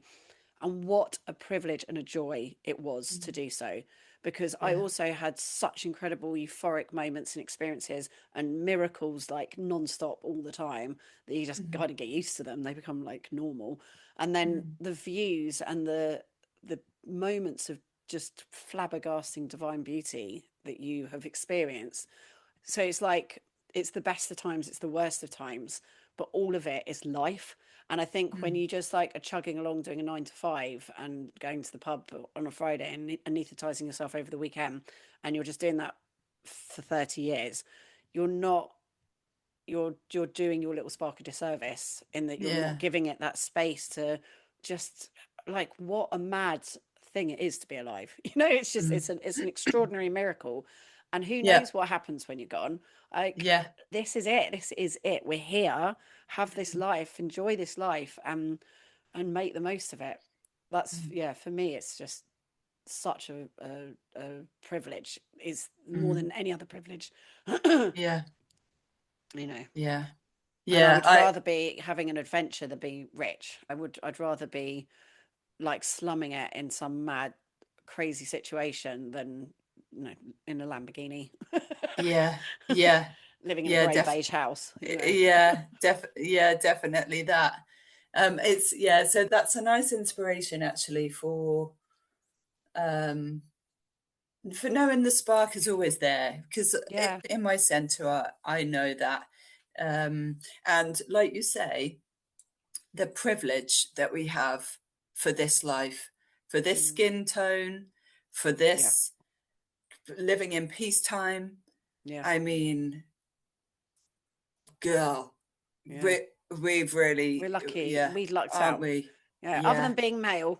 and what a privilege and a joy it was to mm, do so, because I yeah, also had such incredible euphoric moments and experiences and miracles, like non-stop all the time, that you just mm, kind of get used to them. They become like normal. And then mm, the views and the moments of just flabbergasting divine beauty that you have experienced. So it's like, it's the best of times, it's the worst of times, but all of it is life. And I think when mm, you just like are chugging along doing a 9 to 5 and going to the pub on a Friday and anesthetizing yourself over the weekend, and you're just doing that for 30 years, you're not, you're doing your little spark a disservice, in that you're not yeah, giving it that space to just, like, what a mad thing it is to be alive. It's just, mm, it's an extraordinary miracle. And who yeah, knows what happens when you're gone. Like, yeah, this is it, we're here, have this mm, life, enjoy this life, and make the most of it. That's, mm, yeah, for me it's just such a privilege, is more mm, than any other privilege. yeah, you know yeah, and I yeah. would rather be having an adventure than be rich. I'd rather be like slumming it in some mad crazy situation than, in a Lamborghini, Yeah, yeah, living in a yeah, grey beige house. yeah, definitely that. It's, yeah, so that's a nice inspiration, actually, um for knowing the spark is always there, because Yeah. in my center, I know that. And like you say, the privilege that we have for this life, for this Mm. skin tone, for Yeah. this living in peacetime. Yeah. I mean, girl, Yeah. we've We're really, lucky. yeah, We lucked aren't out. we? Yeah. Other Yeah, than being male,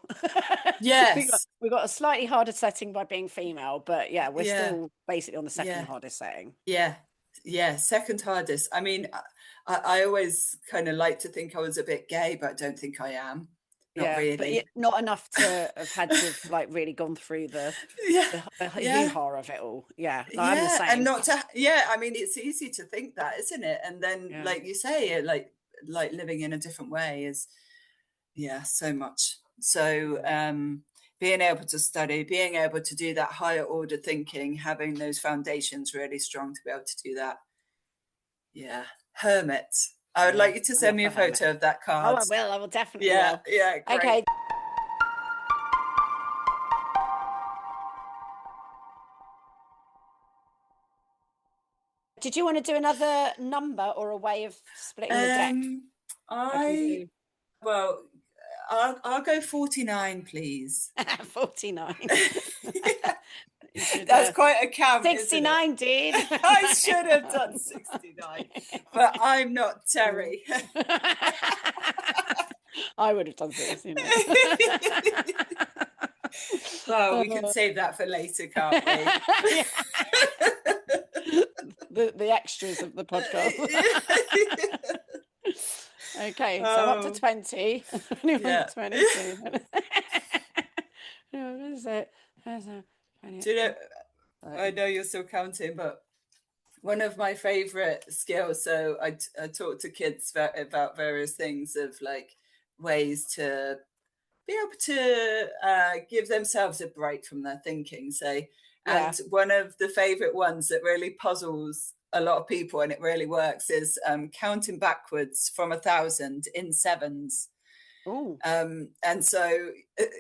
we got yes, we got a slightly harder setting by being female, but yeah, we're yeah, still basically on the second yeah, hardest setting. yeah, yeah. Second hardest. I mean, I always kind of like to think I was a bit gay, but I don't think I am. not Yeah, but really. not enough to have had to have like really gone through the Yeah, yeah. hoo-ha of it all. Yeah, like, I'm the Yeah, and same. not to, yeah, I mean, it's easy to think that, isn't it? And then, Yeah, like you say, like living in a different way is, yeah, so much. So, yeah. being able to study, being able to do that higher order thinking, having those foundations really strong to be able to do that. Yeah, hermit. I would Yeah, like you to I send love me a the hermit. photo of that Oh, card. I will. I will definitely Yeah, will. yeah, great. Okay. Did you want to do another number or a way of splitting the deck? Um, I can I do well, I'll go 49, please. 49. You should That's quite a count, isn't it? 69, dude. I should have done 69, but I'm not Terry. I would have done 69. Well, we can save that for later, can't we? The extras of the podcast. Okay, so I'm up to Oh, 20. Anyone yeah. 22? What is it? Do you know, I know you're still counting, but one of my favorite skills, so I talk to kids about various things of like ways to be able to give themselves a break from their thinking, say. Yeah. And one of the favorite ones that really puzzles a lot of people and it really works is counting backwards from 1,000 in sevens. Oh. And so,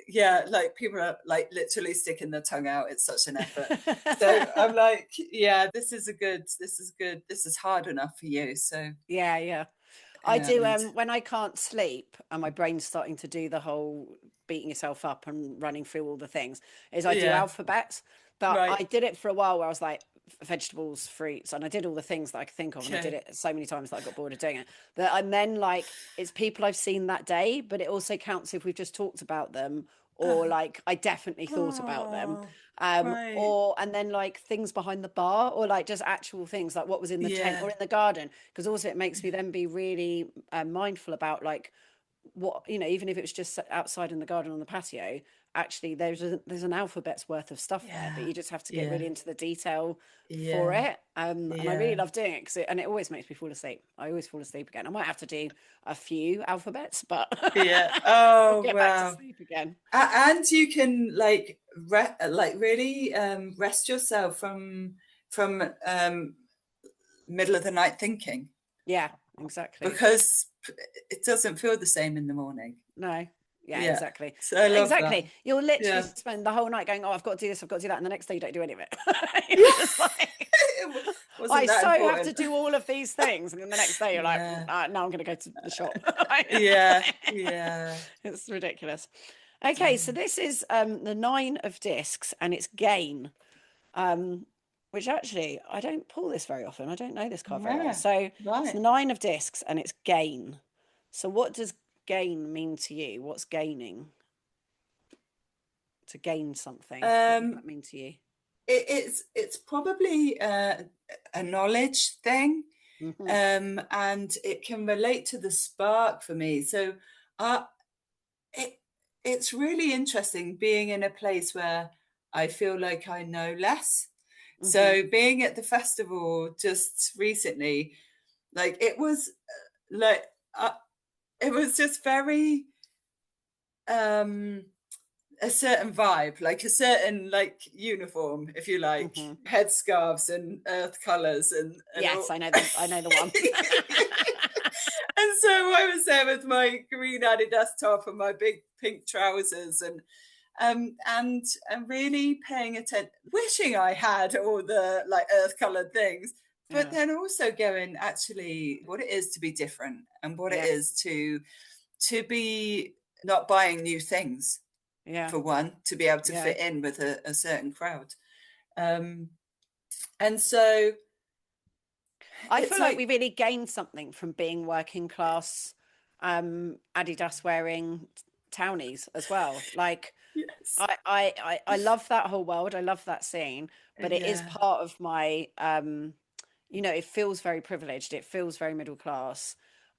yeah, like people are like literally sticking their tongue out. It's such an effort. So I'm like, yeah, this is good. This is hard enough for you. So Yeah, yeah. I yeah, do when I can't sleep and my brain's starting to do the whole beating yourself up and running through all the things, is I do yeah, alphabets. But right. I did it for a while where I was like vegetables, fruits, and I did all the things that I could think of, and I did Okay. it so many times that I got bored of doing it. That I'm then like, it's people I've seen that day, but it also counts if we've just talked about them, or like I definitely thought about them. Oh, right. Or and then like things behind the bar, or like just actual things like what was in the tent or Yeah. in the garden, because also it makes me then be really mindful about like what, even if it was just outside in the garden on the patio, actually there's an alphabet's worth of stuff there, but Yeah. you just have to get really Yeah. into the detail for Yeah. it. And I really Yeah. love doing it and it always makes me fall asleep. I always fall asleep again. I might have to do a few alphabets, but Yeah. I'll Oh, get back to wow. sleep again. And you can like really rest yourself from middle of the night thinking Yeah, exactly. because it doesn't feel the same in the morning. No. Yeah, Yeah. exactly. So I love that. Exactly. You'll literally Yeah. spend the whole night going, "Oh, I've got to do this, I've got to do that," and the next day you don't do any of it. You're Yeah. just like, Wasn't I that so have to important? do all of these things, and then the next day you're like, Yeah. "Now I'm going to go to the shop." Yeah. Yeah. It's ridiculous. Okay, so this is the 9 of discs, and it's gain. Which actually I don't pull this very often. I don't know this card very well. Yeah. So it's the Right. 9 of discs, and it's gain. So what does gain mean to you? What's gaining? To gain something. What does that Um, mean to you? it's probably a knowledge thing, Hmm. and it can relate to the spark for me. So, uh, it it's really interesting being in a place where I feel like I know less. Hmm. So, being at the festival just recently, like like uh, it was just very um a certain vibe, like a certain like uniform, if you like, Hmm. headscarves and earth colors and Yes, all. I know the one. And so I was there with my green Adidas top and my big pink trousers and really paying attention, wishing I had all the like earth colored things, but Yeah, then also going actually what it is to be different and what it yeah, is to be not buying new things yeah, for one, to be able to yeah. fit in with a certain crowd. Um, and so I it's feel like we like, really gained something from being working class, Adidas wearing townies as well. Like yes, I love that whole world. I love that scene, but it is yeah, part of my it feels very privileged. It feels very middle class.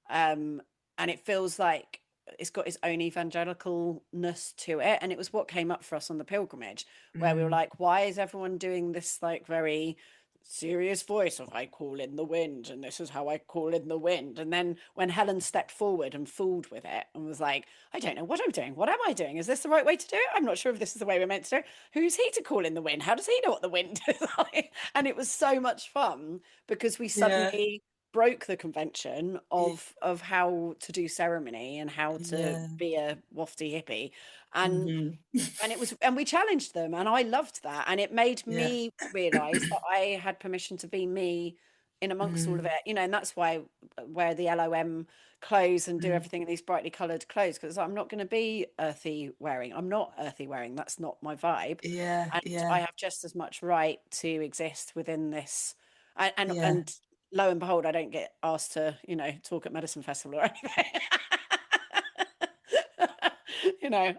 Um, and it feels like it's got its own evangelicalness to it, and it was what came up for us on the pilgrimage, where we were Mm. like, why is everyone doing this like very serious voice of I call in the wind and this is how I call in the wind? And then when Helen stepped forward and fooled with it and was like, I don't know what I'm doing, what am I doing, is this the right way to do it? I'm not sure if this is the way we're meant to do it. Who's he to call in the wind? How does he know what the wind is like? And it was so much fun because we Yeah. suddenly broke the convention of how to do ceremony and how to Yeah. be a wafty hippie, and Hmm. and it was, and we challenged them, and I loved that, and it made Yeah. me realize that I had permission to be me in amongst all of Mm. it, and that's why wear the LOM clothes and do Mm. everything in these brightly colored clothes, because I'm not going to be earthy wearing. I'm not earthy wearing. That's not my vibe, Yeah. and I Yeah. have just as much right to exist within this. And Yeah. and lo and behold, I don't get asked to, talk at Medicine Festival or anything.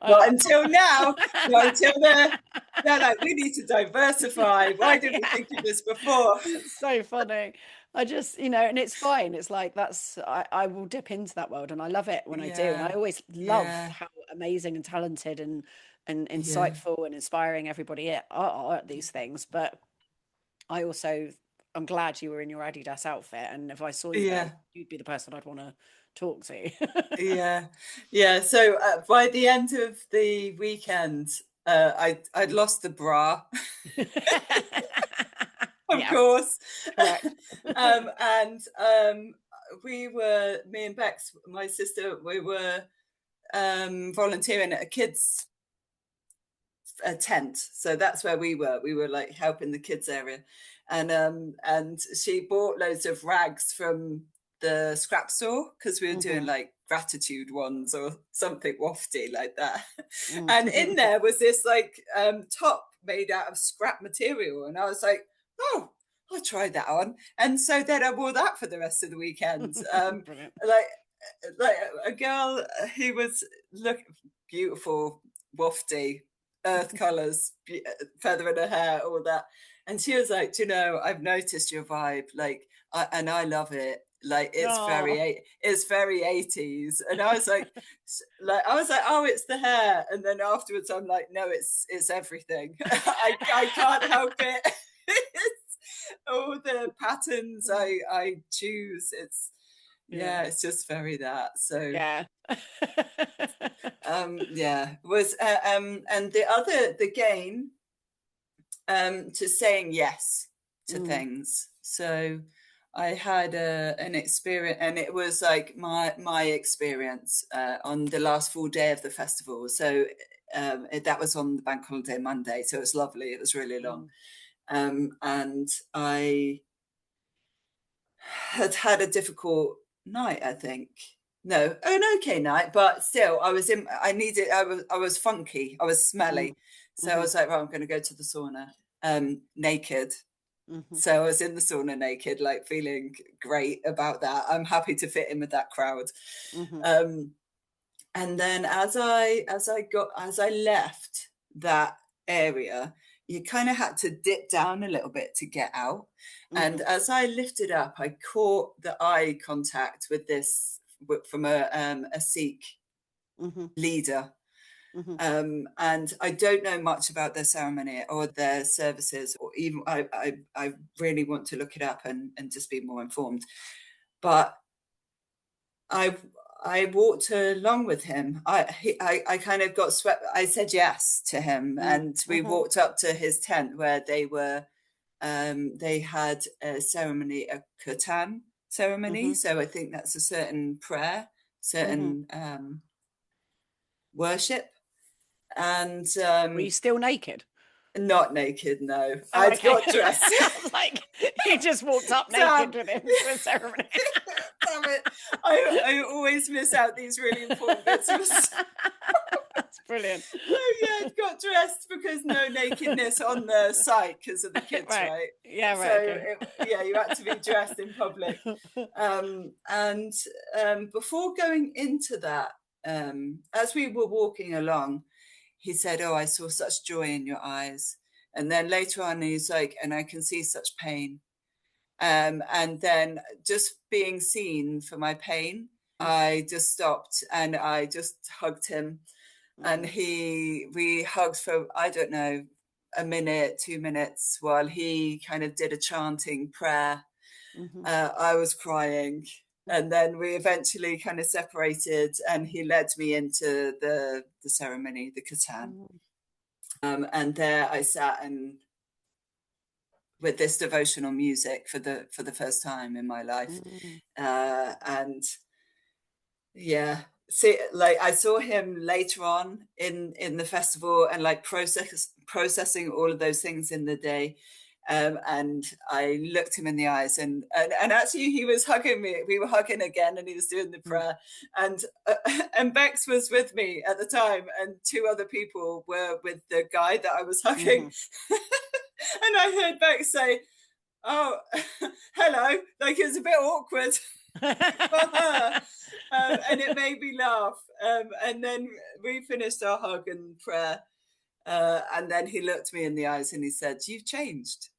Not until now. Not No. until they're like, we need to diversify. Why didn't we Yeah. think of this before? It's so funny. I just, and it's fine. It's like I will dip into that world and I love it when I do. And I Yeah. always love Yeah. how amazing and talented and Yeah. insightful and inspiring everybody are at these things. But I also, I'm glad you were in your Adidas outfit. And if I saw you there, Yeah. you'd be the person I'd want to talk to. Yeah. Yeah. So by the end of the weekend, I'd lost the bra, of Yeah, course. correct. And me and Bex, my sister, we were volunteering at a kids' a tent. So that's where we were. We were like helping the kids area, and she bought loads of rags from the scrap store because we were doing Hmm. like gratitude ones or something wafty like that. And in Hmm. there was this like top made out of scrap material, and I was like, oh. I'll try that on, and so then I wore that for the rest of the weekend. Brilliant. Like, like a girl who was look beautiful, wafty, earth colors, feather in her hair, all that. And she was like, "Do you know, I've noticed your vibe, like, and I love it. Like, Oh, it's very 80s." And I was like, "Oh, it's the hair." And then afterwards, I'm like, "No, it's everything. I can't help it. It's all the patterns I choose. It's yeah, yeah, it's just very that. So yeah. yeah, was and the gain to saying yes to Mm, things. So I had an experience, and it was like my experience on the last full day of the festival. So that was on the bank holiday Monday, so it was lovely. It was really long, mm, and I had a difficult night, I think. No, an okay night, but still, I was funky, I was mm, smelly. So I mhm, was like, well, I'm going to go to the sauna naked. mhm, So I was in the sauna naked, like feeling great about that. I'm happy to fit in with that crowd. mhm, Um, and then as I left that area, you kind of had to dip down a little bit to get out. And mhm, as I lifted up, I caught the eye contact with this from a Sikh mhm, leader. mhm, And I don't know much about their ceremony or their services, or even I really want to look it up and just be more informed. But I I walked along with him. I kind of got swept. I said yes to him, mm, and we mhm, walked up to his tent where they had a ceremony, a kirtan ceremony. mhm, So I think that's a certain prayer, mhm. certain worship, and Were you still naked? not naked. No, Oh, I'd okay. got dressed. I was like, you just walked up naked Damn. with him to a ceremony. Damn it. I always miss out these really important bits of That's brilliant. oh yeah, it got dressed because no nakedness on the site because of the kids, Right. right? Yeah, So right, okay. yeah, you had to be dressed in public. And before going into that, as we were walking along, he said, "Oh, I saw such joy in your eyes." And then later on, he's like, "And I can see such pain." And then just being seen for my pain, I just stopped and I just hugged him. And we hugged for, I don't know, a minute, 2 minutes, while he kind of did a chanting prayer. I was crying. And then we eventually kind of separated, and he led me into the ceremony, the katan. And there I sat and with this devotional music for the first time in my life. And yeah, see, like I saw him later on in the festival, and like processing all of those things in the day. And I looked him in the eyes, and actually he was hugging me. We were hugging again, and he was doing the prayer. And Bex was with me at the time, and two other people were with the guy that I was hugging. And I heard Bex say, "Oh, hello," like it was a bit awkward for her. And it made me laugh. And then we finished our hug and prayer. And then he looked me in the eyes and he said, "You've changed.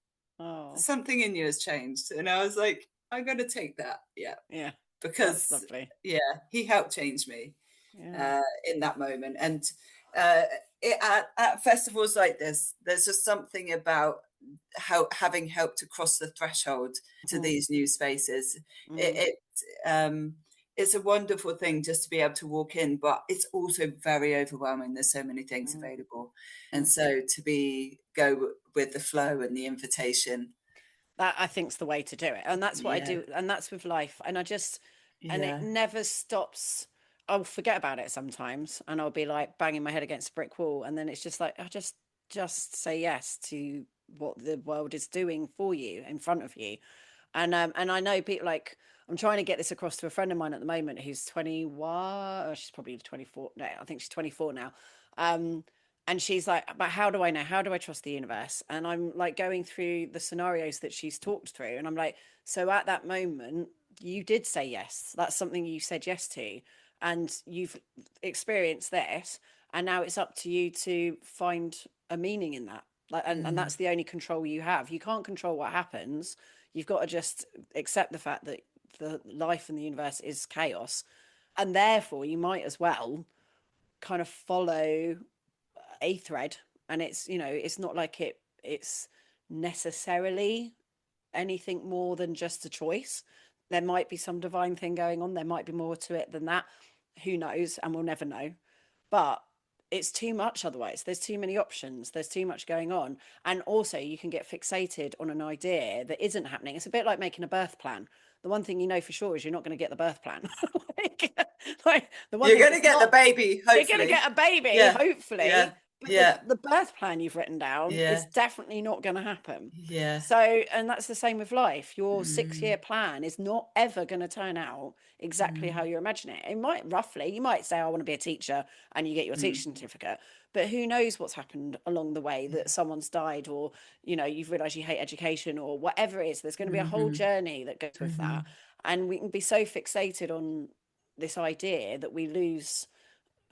Something in you has changed." And I was like, "I'm going to take that." Yeah. Because, yeah, he helped change me in that moment. And at festivals like this, there's just something about having helped to cross the threshold to these new spaces. It's a wonderful thing just to be able to walk in, but it's also very overwhelming. There's so many things available. And so to go with the flow and the invitation. That I think's the way to do it. And that's what I do. And that's with life. And and it never stops. I'll forget about it sometimes, and I'll be like banging my head against a brick wall. And then it's just like, I just say yes to what the world is doing for you in front of you. And I know people, like, I'm trying to get this across to a friend of mine at the moment who's 21. She's probably 24. No, I think she's 24 now. And she's like, "But how do I know? How do I trust the universe?" And I'm like going through the scenarios that she's talked through. And I'm like, so at that moment, you did say yes. That's something you said yes to. And you've experienced this. And now it's up to you to find a meaning in that. Like, and that's the only control you have. You can't control what happens. You've got to just accept the fact that the life in the universe is chaos. And therefore, you might as well kind of follow a thread. And it's, it's not like it's necessarily anything more than just a choice. There might be some divine thing going on. There might be more to it than that. Who knows? And we'll never know. But it's too much otherwise. There's too many options. There's too much going on. And also you can get fixated on an idea that isn't happening. It's a bit like making a birth plan. The one thing you know for sure is you're not going to get the birth plan. The one you're going to get the baby, hopefully. You're going to get a baby, hopefully. Yeah. But the birth plan you've written down is definitely not going to happen. Yeah. So, and that's the same with life. Your 6-year plan is not ever going to turn out exactly how you imagine it. It might you might say, "I want to be a teacher," and you get your teaching certificate. But who knows what's happened along the way, that someone's died, or, you've realised you hate education, or whatever it is. There's going to be a whole journey that goes with that. And we can be so fixated on this idea that we lose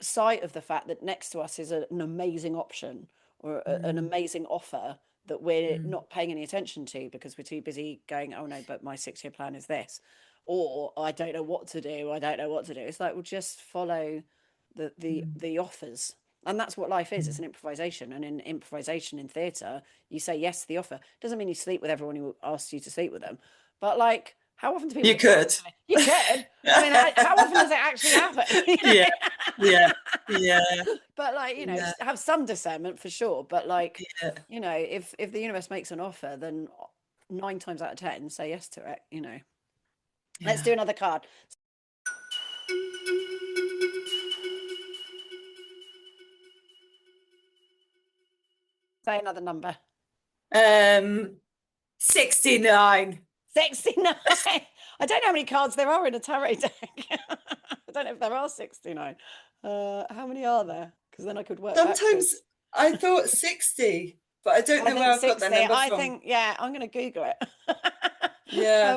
sight of the fact that next to us is an amazing option, or an amazing offer that we're not paying any attention to because we're too busy going, "Oh no, but my 6-year plan is this," or "I don't know what to do. It's like, well, just follow the offers. And that's what life is. It's an improvisation. And in improvisation in theatre, you say yes to the offer. Doesn't mean you sleep with everyone who asks you to sleep with them, but like, how often do people? You could. I mean, how often does it actually happen? Yeah. But like, have some discernment for sure. But like, if the universe makes an offer, then 9 times out of 10 say yes to it. Let's do another card. Say another number. 69. 69. I don't know how many cards there are in a tarot deck. I don't know if there are 69. How many are there? Because then I could work Sometimes backwards. I thought 60, but I don't know where I've got that number from. I'm going to Google it. Yeah.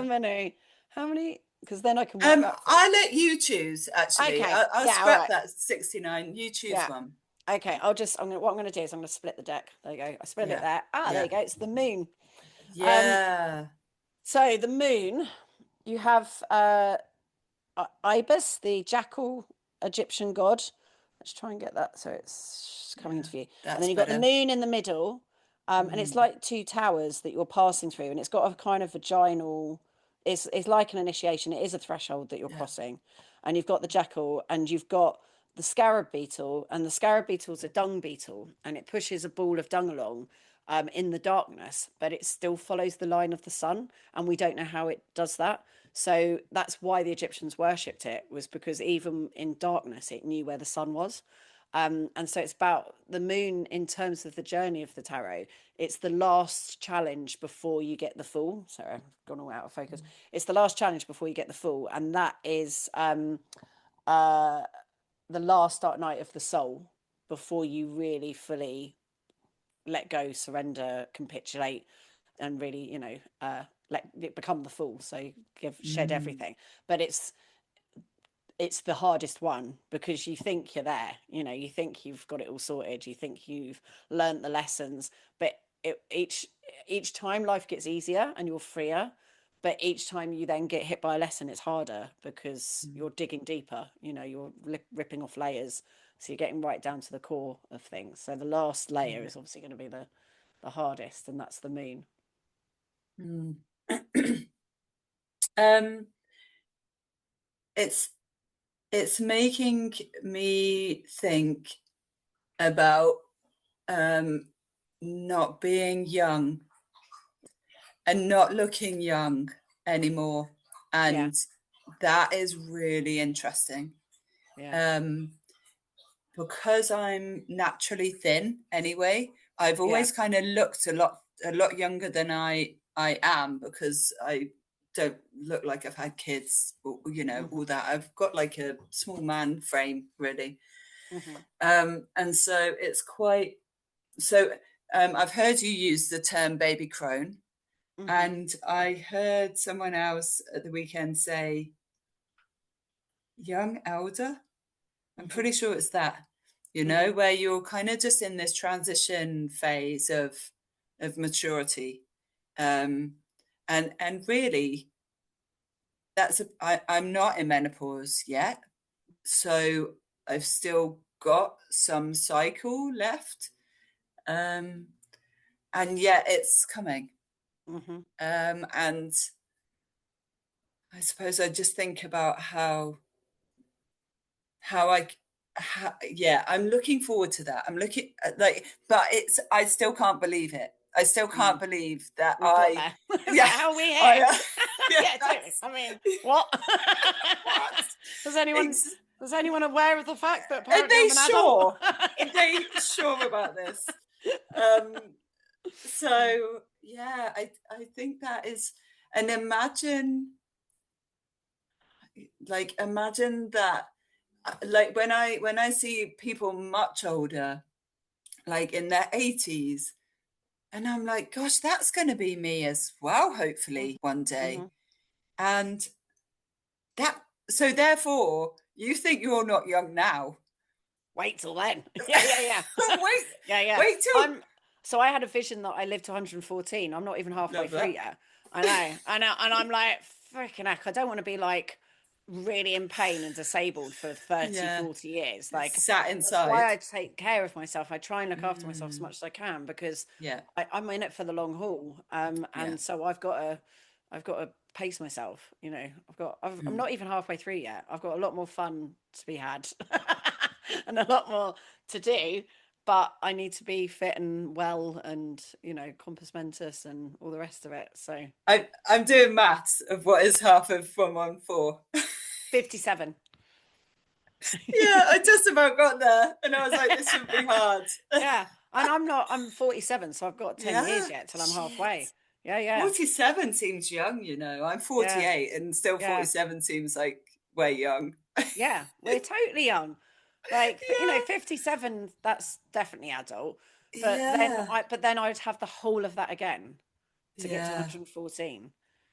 How many? Because then I can work backwards. I'll let you choose, actually. Okay. I'll scrap that 69. You choose one. Okay, what I'm going to do is I'm going to split the deck. There you go. I split it there. There you go. It's the moon. Yeah. So the moon, you have Ibis, the jackal Egyptian god. Let's try and get that so it's coming Yeah, into view. And that's then you've got the better. moon in the middle, and it's Mm, like two towers that you're passing through, and it's got a kind of vaginal. It's like an initiation. It is a threshold that you're yeah. crossing, and you've got the jackal, and you've got the scarab beetle, and the scarab beetle's a dung beetle, and it pushes a ball of dung along, in the darkness, but it still follows the line of the sun, and we don't know how it does that. So that's why the Egyptians worshipped it, was because even in darkness, it knew where the sun was. And so it's about the moon in terms of the journey of the tarot. It's the last challenge before you get the fool. Sorry, I've gone all out of focus. It's the last challenge before you get the fool, and that is the last dark night of the soul before you really fully let go, surrender, capitulate, and really, let it become the fool. So give shed Mm, everything. But it's the hardest one because you think you're there, you think you've got it all sorted, you think you've learnt the lessons, but each time life gets easier and you're freer, but each time you then get hit by a lesson, it's harder because mm, you're digging deeper, you're ripping off layers, so you're getting right down to the core of things. So the last layer yeah. is obviously going to be the hardest, and that's the moon. Mm. Um, it's it's making me think about um not being young and not looking young anymore. Yeah, And that is really interesting. yeah. Um, because I'm naturally thin anyway, I've Yeah. always kind of looked a lot younger than I am because I don't look like I've had kids or all Hmm. that. I've got like a small man frame really. Hmm. And so it's quite so I've heard you use the term baby crone, Hmm. and I heard someone else at the weekend say young elder. I'm Hmm. pretty sure it's that, Hmm. where you're kind of just in this transition phase of maturity. Um, and really I'm not in menopause yet, so I've still got some cycle left. Um, and yet it's coming. Hmm. And I suppose I just think about how yeah, I'm looking forward to that. I'm looking like, but I still can't believe it. I still can't Mm. believe that We've got there. Is yeah, that how we I, here? yeah, Yeah, totally. I mean, what? what? Does anyone Ex- is anyone aware of the fact that are apparently they I'm an adult? sure? Are they sure about this? Um, so yeah, I think that is, and imagine that, like when I see people much older, like in their 80s, and I'm like, gosh, that's going to be me as well, hopefully one day. Hmm. And that, so therefore, you think you're not young now. Wait till then. Yeah, yeah, yeah. wait, Yeah, yeah. wait till. So I had a vision that I lived to 114. I'm not even halfway Love through that. yet. I know, and I'm like, freaking heck, I don't want to be like really in pain and disabled for 30, Yeah, 40 years. Like, sat that's why inside. I take care of myself. I try and look after myself as Mm, much as I can because yeah, I'm in it for the long haul. yeah. And so I've got to pace myself. I'm Mm, not even halfway through yet. I've got a lot more fun to be had and a lot more to do, but I need to be fit and well and, compos mentis and all the rest of it. So I'm doing maths of what is half of 114. 57. Yeah, I just about got there, and I was like, this would be hard. Yeah. And I'm 47, so I've got 10 years Yeah, yet till I'm shit. halfway. Yeah, yeah. 47 seems young, I'm Yeah. 48 and still Yeah. 47 seems like way young. Yeah. We're totally young. Like, Yeah, 57, that's definitely adult. But then yeah, I'd have the whole of that again to get to yeah, 114.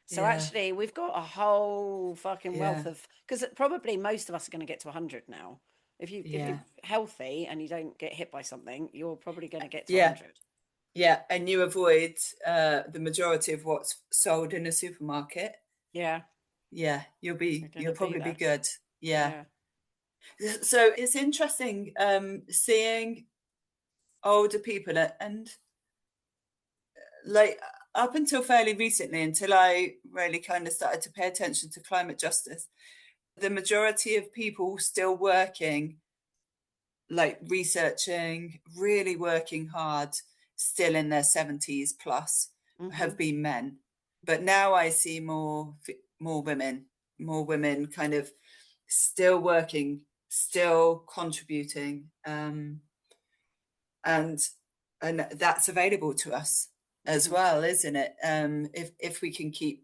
So yeah, actually, we've got a whole fucking yeah, wealth of, because probably most of us are going to get to 100 now. If you're yeah, healthy and you don't get hit by something, you're probably going to get to yeah, 100. yeah. And you avoid the majority of what's sold in a supermarket. Yeah. yeah, So we're you'll gonna be probably be there. good. Yeah. Yeah. So it's interesting seeing older people and like up until fairly recently, until I really kind of started to pay attention to climate justice, the majority of people still working, like researching, really working hard, still in their 70s plus, Hmm. have been men. But now I see more women kind of still working, still contributing, and that's available to us as Hmm. well, isn't it? If we can keep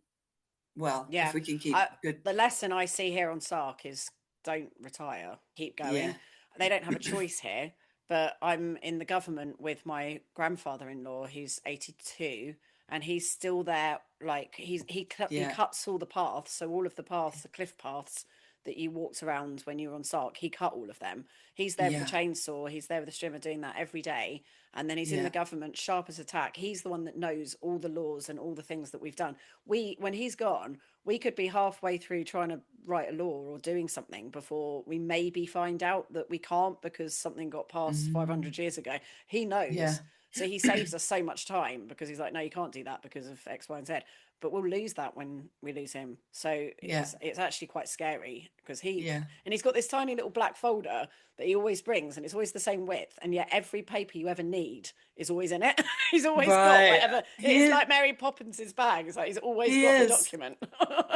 if Yeah. we can keep good, The lesson I see here on SARC is don't retire, keep yeah, going. They don't have a choice here, but I'm in the government with my grandfather-in-law, who's 82, and he's still there. Like he yeah, cuts all the paths, so all of the paths, the cliff paths that you walked around when you were on SARC, he cut all of them. He's there with the yeah, chainsaw, he's there with the strimmer doing that every day, and then he's in the yeah. government, sharp as a tack. He's the one that knows all the laws and all the things that we've done. When he's gone, we could be halfway through trying to write a law or doing something before we maybe find out that we can't because something got passed Mm, 500 years ago. He yeah, knows. So he saves us so much time because he's like, no, you can't do that because of X, Y, and Z. But we'll lose that when we lose him. So yeah, it's actually quite scary because yeah. he's got this tiny little black folder that he always brings, and it's always the same width, and yet every paper you ever need is always in it. He's always got Right. whatever. It's like Mary Poppins's bag. It's like he's always He got the is. document.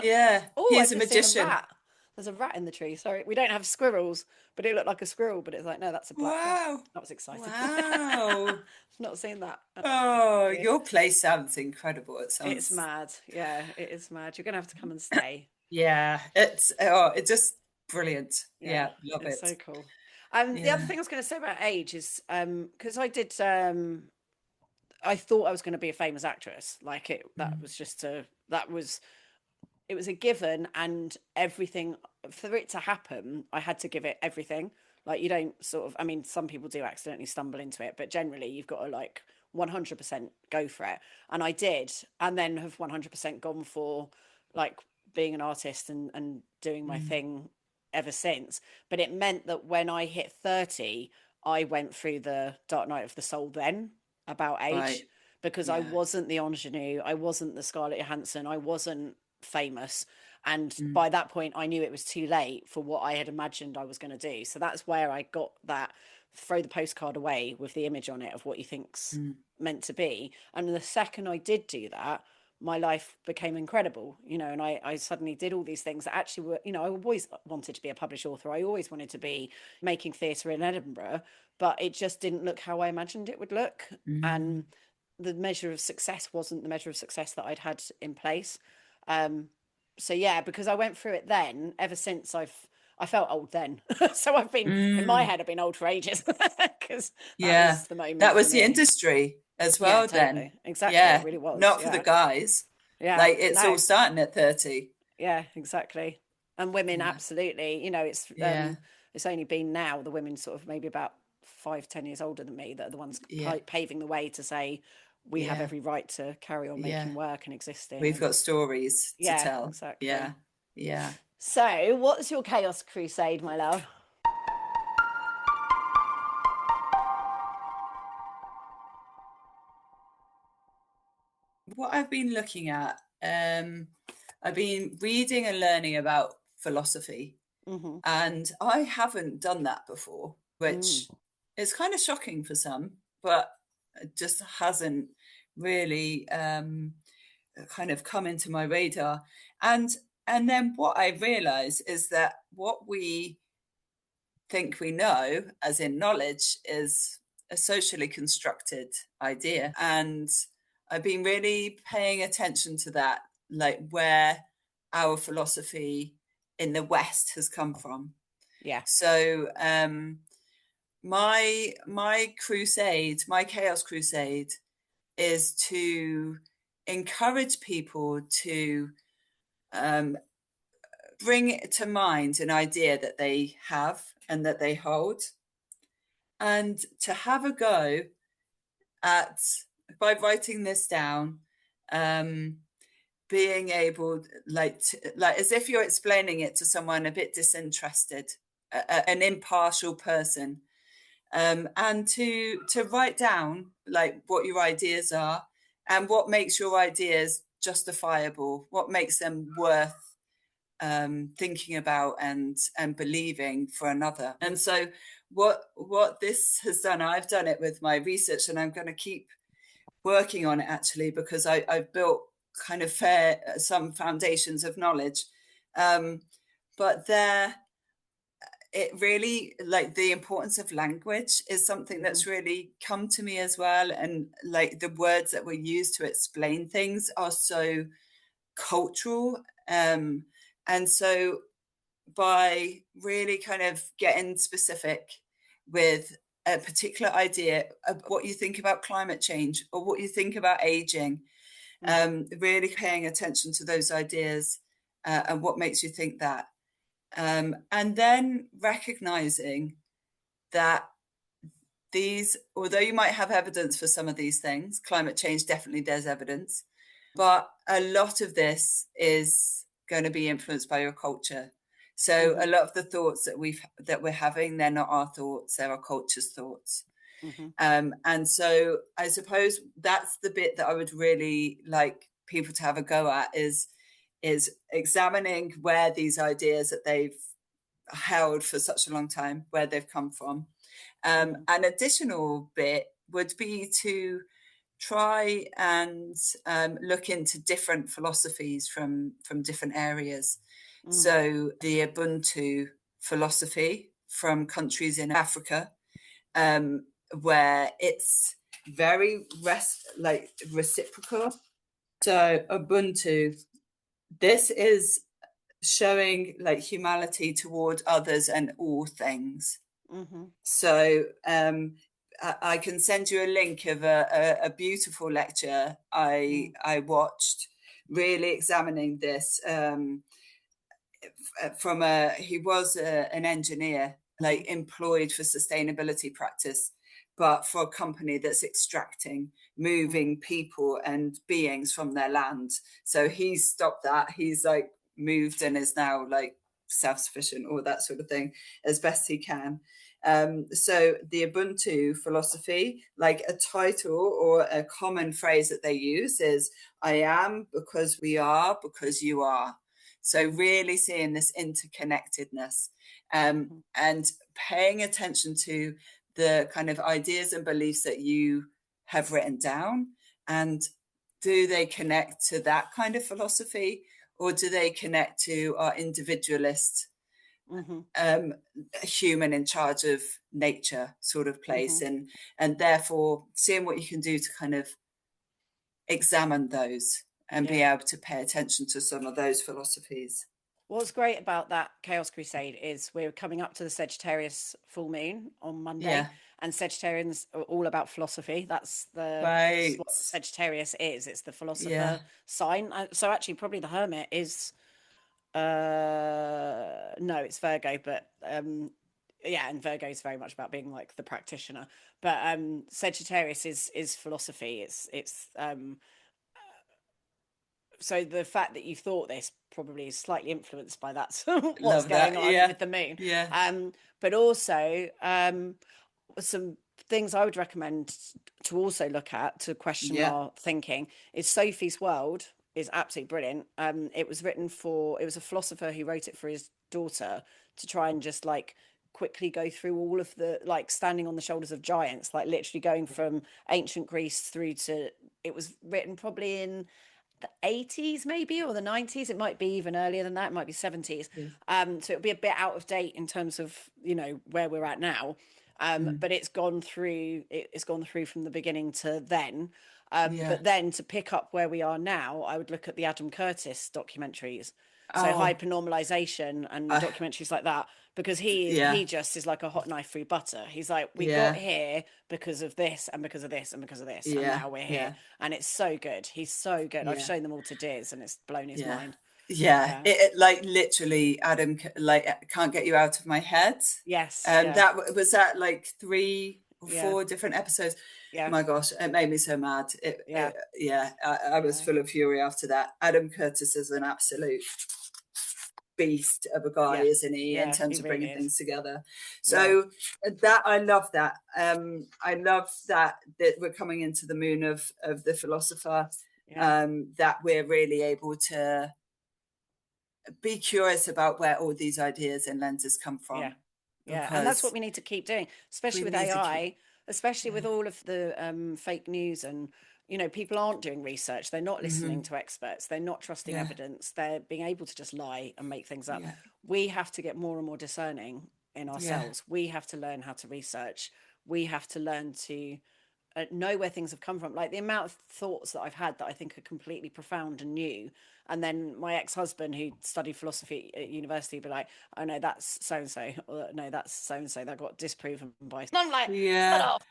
Yeah, Oh, he I've is a just seen a magician. rat. There's a rat in the tree. Sorry, we don't have squirrels, but it looked like a squirrel. But it's like, no, that's a black rat. Wow. That was exciting. Wow. I've not seen that. Oh, Yeah. your place sounds incredible. It It's sounds, mad. Yeah, it is mad. You're gonna have to come and stay. yeah, it's just brilliant. Yeah, Yeah, love it's it. so cool. The other Yeah. thing I was going to say about age is because I thought I was going to be a famous actress. Like that Mm, was just a that was it was a given, and everything for it to happen, I had to give it everything. Like you don't sort of, I mean, some people do accidentally stumble into it, but generally you've got to like 100% go for it. And I did, and then have 100% gone for like being an artist and doing my mm, thing ever since. But it meant that when I hit 30, I went through the dark night of the soul then about right. age because I Yeah. wasn't the ingenue, I wasn't the Scarlett Johansson, I wasn't famous. And Mm, by that point, I knew it was too late for what I had imagined I was going to do. So that's where I got that throw the postcard away with the image on it of what you think's mm, meant to be. And the second I did do that, my life became incredible, and I suddenly did all these things that actually were, I always wanted to be a published author. I always wanted to be making theatre in Edinburgh, but it just didn't look how I imagined it would look. mm, And the measure of success wasn't the measure of success that I'd had in place. Um, so yeah, because I went through it then, ever since I felt old then. So I've been in my mm. head, I've been old for ages because that Yeah. was the moment That for was the me. industry as Yeah, well then. totally. Exactly. It Yeah. really was. Not for the Yeah. guys. Yeah. Like it's all No. starting at 30. Yeah, exactly. And women, Yeah. absolutely. Yeah. It's only been now the women sort of maybe about 5, 10 years older than me that are the ones Yeah. paving the way to say we have Yeah. every right to carry on Yeah. making work and existing. We've And got stories to yeah, tell. exactly. Yeah. Yeah. So, what's your chaos crusade, my love? What I've been looking at, I've been reading and learning about philosophy, Mm-hmm. and I haven't done that before, Mm. which is kind of shocking for some, but it just hasn't really kind of come into my radar. And and then what I realize is that what we think we know, as in knowledge, is a socially constructed idea. And I've been really paying attention to that, like where our philosophy in the West has come from. Yeah. So my crusade, my chaos crusade, is to encourage people to um, bring to mind an idea that they have and that they hold, and to have a go at, by writing this down, um, being able, like as if you're explaining it to someone a bit disinterested, an impartial person, and to write down like what your ideas are and what makes your ideas justifiable, what makes them worth thinking about and believing for another. And so what this has done, I've done it with my research, and I'm going to keep working on it actually, because I've built kind of some foundations of knowledge, but there, it really, like, the importance of language is something that's really come to me as well. And like the words that we use to explain things are so cultural, and so by really kind of getting specific with a particular idea of what you think about climate change or what you think about aging, really paying attention to those ideas, and what makes you think that. And then recognizing that these, although you might have evidence for some of these things, climate change definitely there's evidence, but a lot of this is going to be influenced by your culture. So a lot of the thoughts that we're having, they're not our thoughts, they're our culture's thoughts. And so I suppose that's the bit that I would really like people to have a go at, is examining where these ideas that they've held for such a long time, where they've come from. An additional bit would be to try and look into different philosophies from different areas. So the Ubuntu philosophy from countries in Africa, where it's very reciprocal. So Ubuntu, this is showing like humanity toward others and all things. So I can send you a link of a beautiful lecture I watched, really examining this, from he was an engineer, like employed for sustainability practice, but for a company that's extracting, moving people and beings from their land. So he's stopped that. He's like moved and is now like self-sufficient, all that sort of thing, as best he can. So the Ubuntu philosophy, like a title or a common phrase that they use is, I am because we are because you are. So really seeing this interconnectedness, and paying attention to the kind of ideas and beliefs that you have written down, and do they connect to that kind of philosophy, or do they connect to our individualist, human in charge of nature sort of place, and therefore seeing what you can do to kind of examine those and be able to pay attention to some of those philosophies. What's great about that Chaos Crusade is we're coming up to the Sagittarius full moon on Monday, Yeah. and Sagittarians are all about philosophy. That's Right. what Sagittarius is. It's the Yeah. philosopher sign. So actually, probably the Hermit is. No, it's Virgo, but yeah, and Virgo is very much about being like the practitioner. But Sagittarius is philosophy. It's so the fact that you thought this probably is slightly influenced by that what's Love going that. on Yeah. with the moon. Yeah. But also some things I would recommend to also look at to question Yeah. our thinking is Sophie's World is absolutely brilliant. It was a philosopher who wrote it for his daughter to try and just like quickly go through all of the, like, standing on the shoulders of giants, like literally going from ancient Greece through to, it was written probably in the 80s maybe, or the 90s. It might be even earlier than that, it might be 70s. So it'll be a bit out of date in terms of, where we're at now. But it's gone through from the beginning to then. Yeah. But then to pick up where we are now, I would look at the Adam Curtis documentaries, so Oh, hypernormalization and I, documentaries like that, because he yeah. just is like a hot knife through butter. He's like, we got Yeah. here because of this and because of this and because of this, and Yeah. now we're here. Yeah. And it's so good. He's so good. I've Yeah. shown them all to Diz, and it's blown his Yeah. mind. Yeah. Yeah. It like literally, Adam, like, can't get you out of my head. Yes. Yeah. That was that like three. Yeah. 4 different episodes. Yeah. My gosh, it made me so mad. Yeah. Yeah, I was Yeah. full of fury after that. Adam Curtis is an absolute beast of a guy, Yeah. isn't he, in Yeah. He terms of really bringing is. things together. Yeah. So that, I love that. I love that we're coming into the moon of the philosopher, Yeah. that we're really able to be curious about where all these ideas and lenses come Yeah. from, Yeah. And that's what because we need to keep doing, we especially with need to keep. AI, especially with Yeah. all of the fake news. And, people aren't doing research. They're not listening to experts. They're not trusting Yeah. evidence. They're being able to just lie and make things up. Yeah. We have to get more and more discerning in Yeah. ourselves. We have to learn how to research. We have to learn to know where things have come from. Like the amount of thoughts that I've had that I think are completely profound and new. And then my ex-husband, who studied philosophy at university, would be like, "Oh no, that's so and so. No, that's so and so. That got disproven by." And I'm like, "Shut Yeah. up!"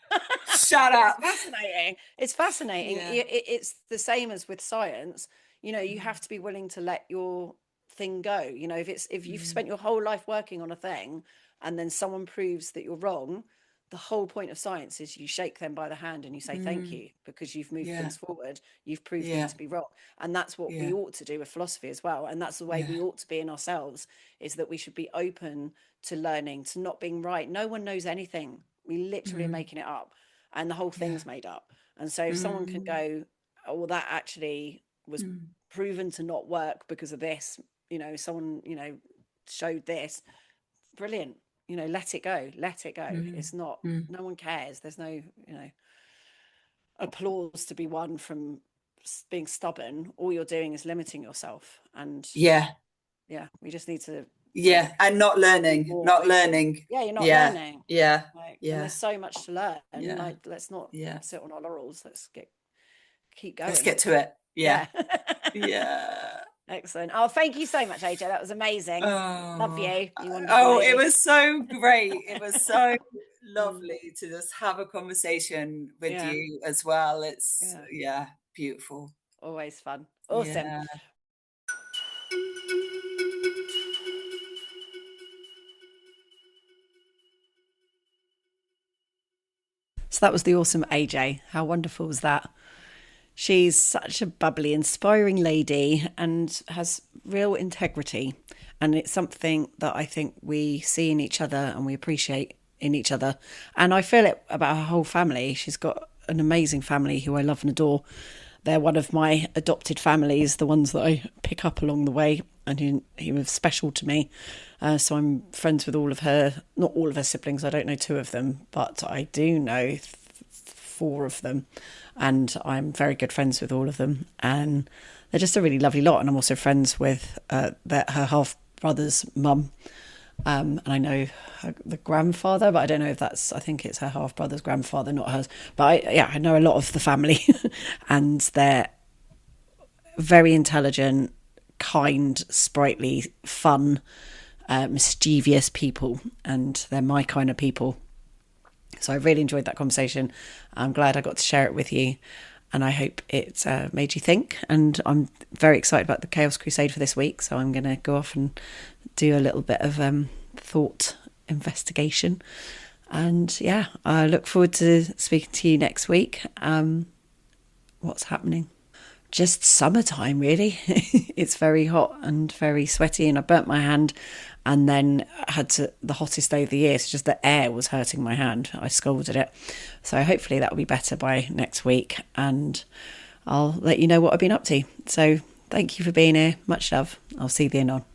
Shut But it's up. fascinating. It's fascinating. Yeah. It's the same as with science. You have to be willing to let your thing go. If you've spent your whole life working on a thing, and then someone proves that you're wrong, the whole point of science is you shake them by the hand and you say thank you, because you've moved Yeah. things forward. You've proved me Yeah. to be wrong. And that's what we Yeah. ought to do with philosophy as well. And that's the way Yeah. we ought to be in ourselves, is that we should be open to learning, to not being right. No one knows anything. We literally are making it up, and the whole Yeah. thing's made up. And so if someone can go, "Oh, well, that actually was proven to not work because of this, someone, showed this," brilliant. Let it go. Let it go. It's not, no one cares. There's no, applause to be won from being stubborn. All you're doing is limiting yourself. And Yeah. yeah, we just need to, Yeah. And not be learning, more not open. learning. Yeah, you're not Yeah. learning. Yeah. Like, and Yeah. there's so much to learn. Yeah. Like, let's not Yeah. sit on our laurels. Let's keep Let's going. get to it. Yeah. Yeah. Yeah. Excellent. Oh, thank you so much, AJ. That was amazing. Love Oh, you wonderful oh, it lady. was so great. It was so Mm, lovely to just have a conversation with yeah. you as well. It's, Yeah. yeah, beautiful. Always fun. Awesome. Yeah. So that was the awesome AJ. How wonderful was that? She's such a bubbly, inspiring lady and has real integrity. And it's something that I think we see in each other and we appreciate in each other. And I feel it about her whole family. She's got an amazing family who I love and adore. They're one of my adopted families, the ones that I pick up along the way, and who are special to me. So I'm friends with all of her, not all of her siblings. I don't know 2 of them, but I do know 4 of them. And I'm very good friends with all of them. And they're just a really lovely lot. And I'm also friends with her half brother's mum. And I know the grandfather, but I don't know if that's, I think it's her half brother's grandfather, not hers. But I know a lot of the family and they're very intelligent, kind, sprightly, fun, mischievous people. And they're my kind of people. So I really enjoyed that conversation. I'm glad I got to share it with you. And I hope it made you think. And I'm very excited about the Chaos Crusade for this week. So I'm going to go off and do a little bit of thought investigation. And yeah, I look forward to speaking to you next week. What's happening? Just summertime, really. It's very hot and very sweaty, and I burnt my hand and then had the hottest day of the year. So just the air was hurting my hand. I scalded it. So hopefully that will be better by next week, and I'll let you know what I've been up to. So thank you for being here. Much love. I'll see you then on.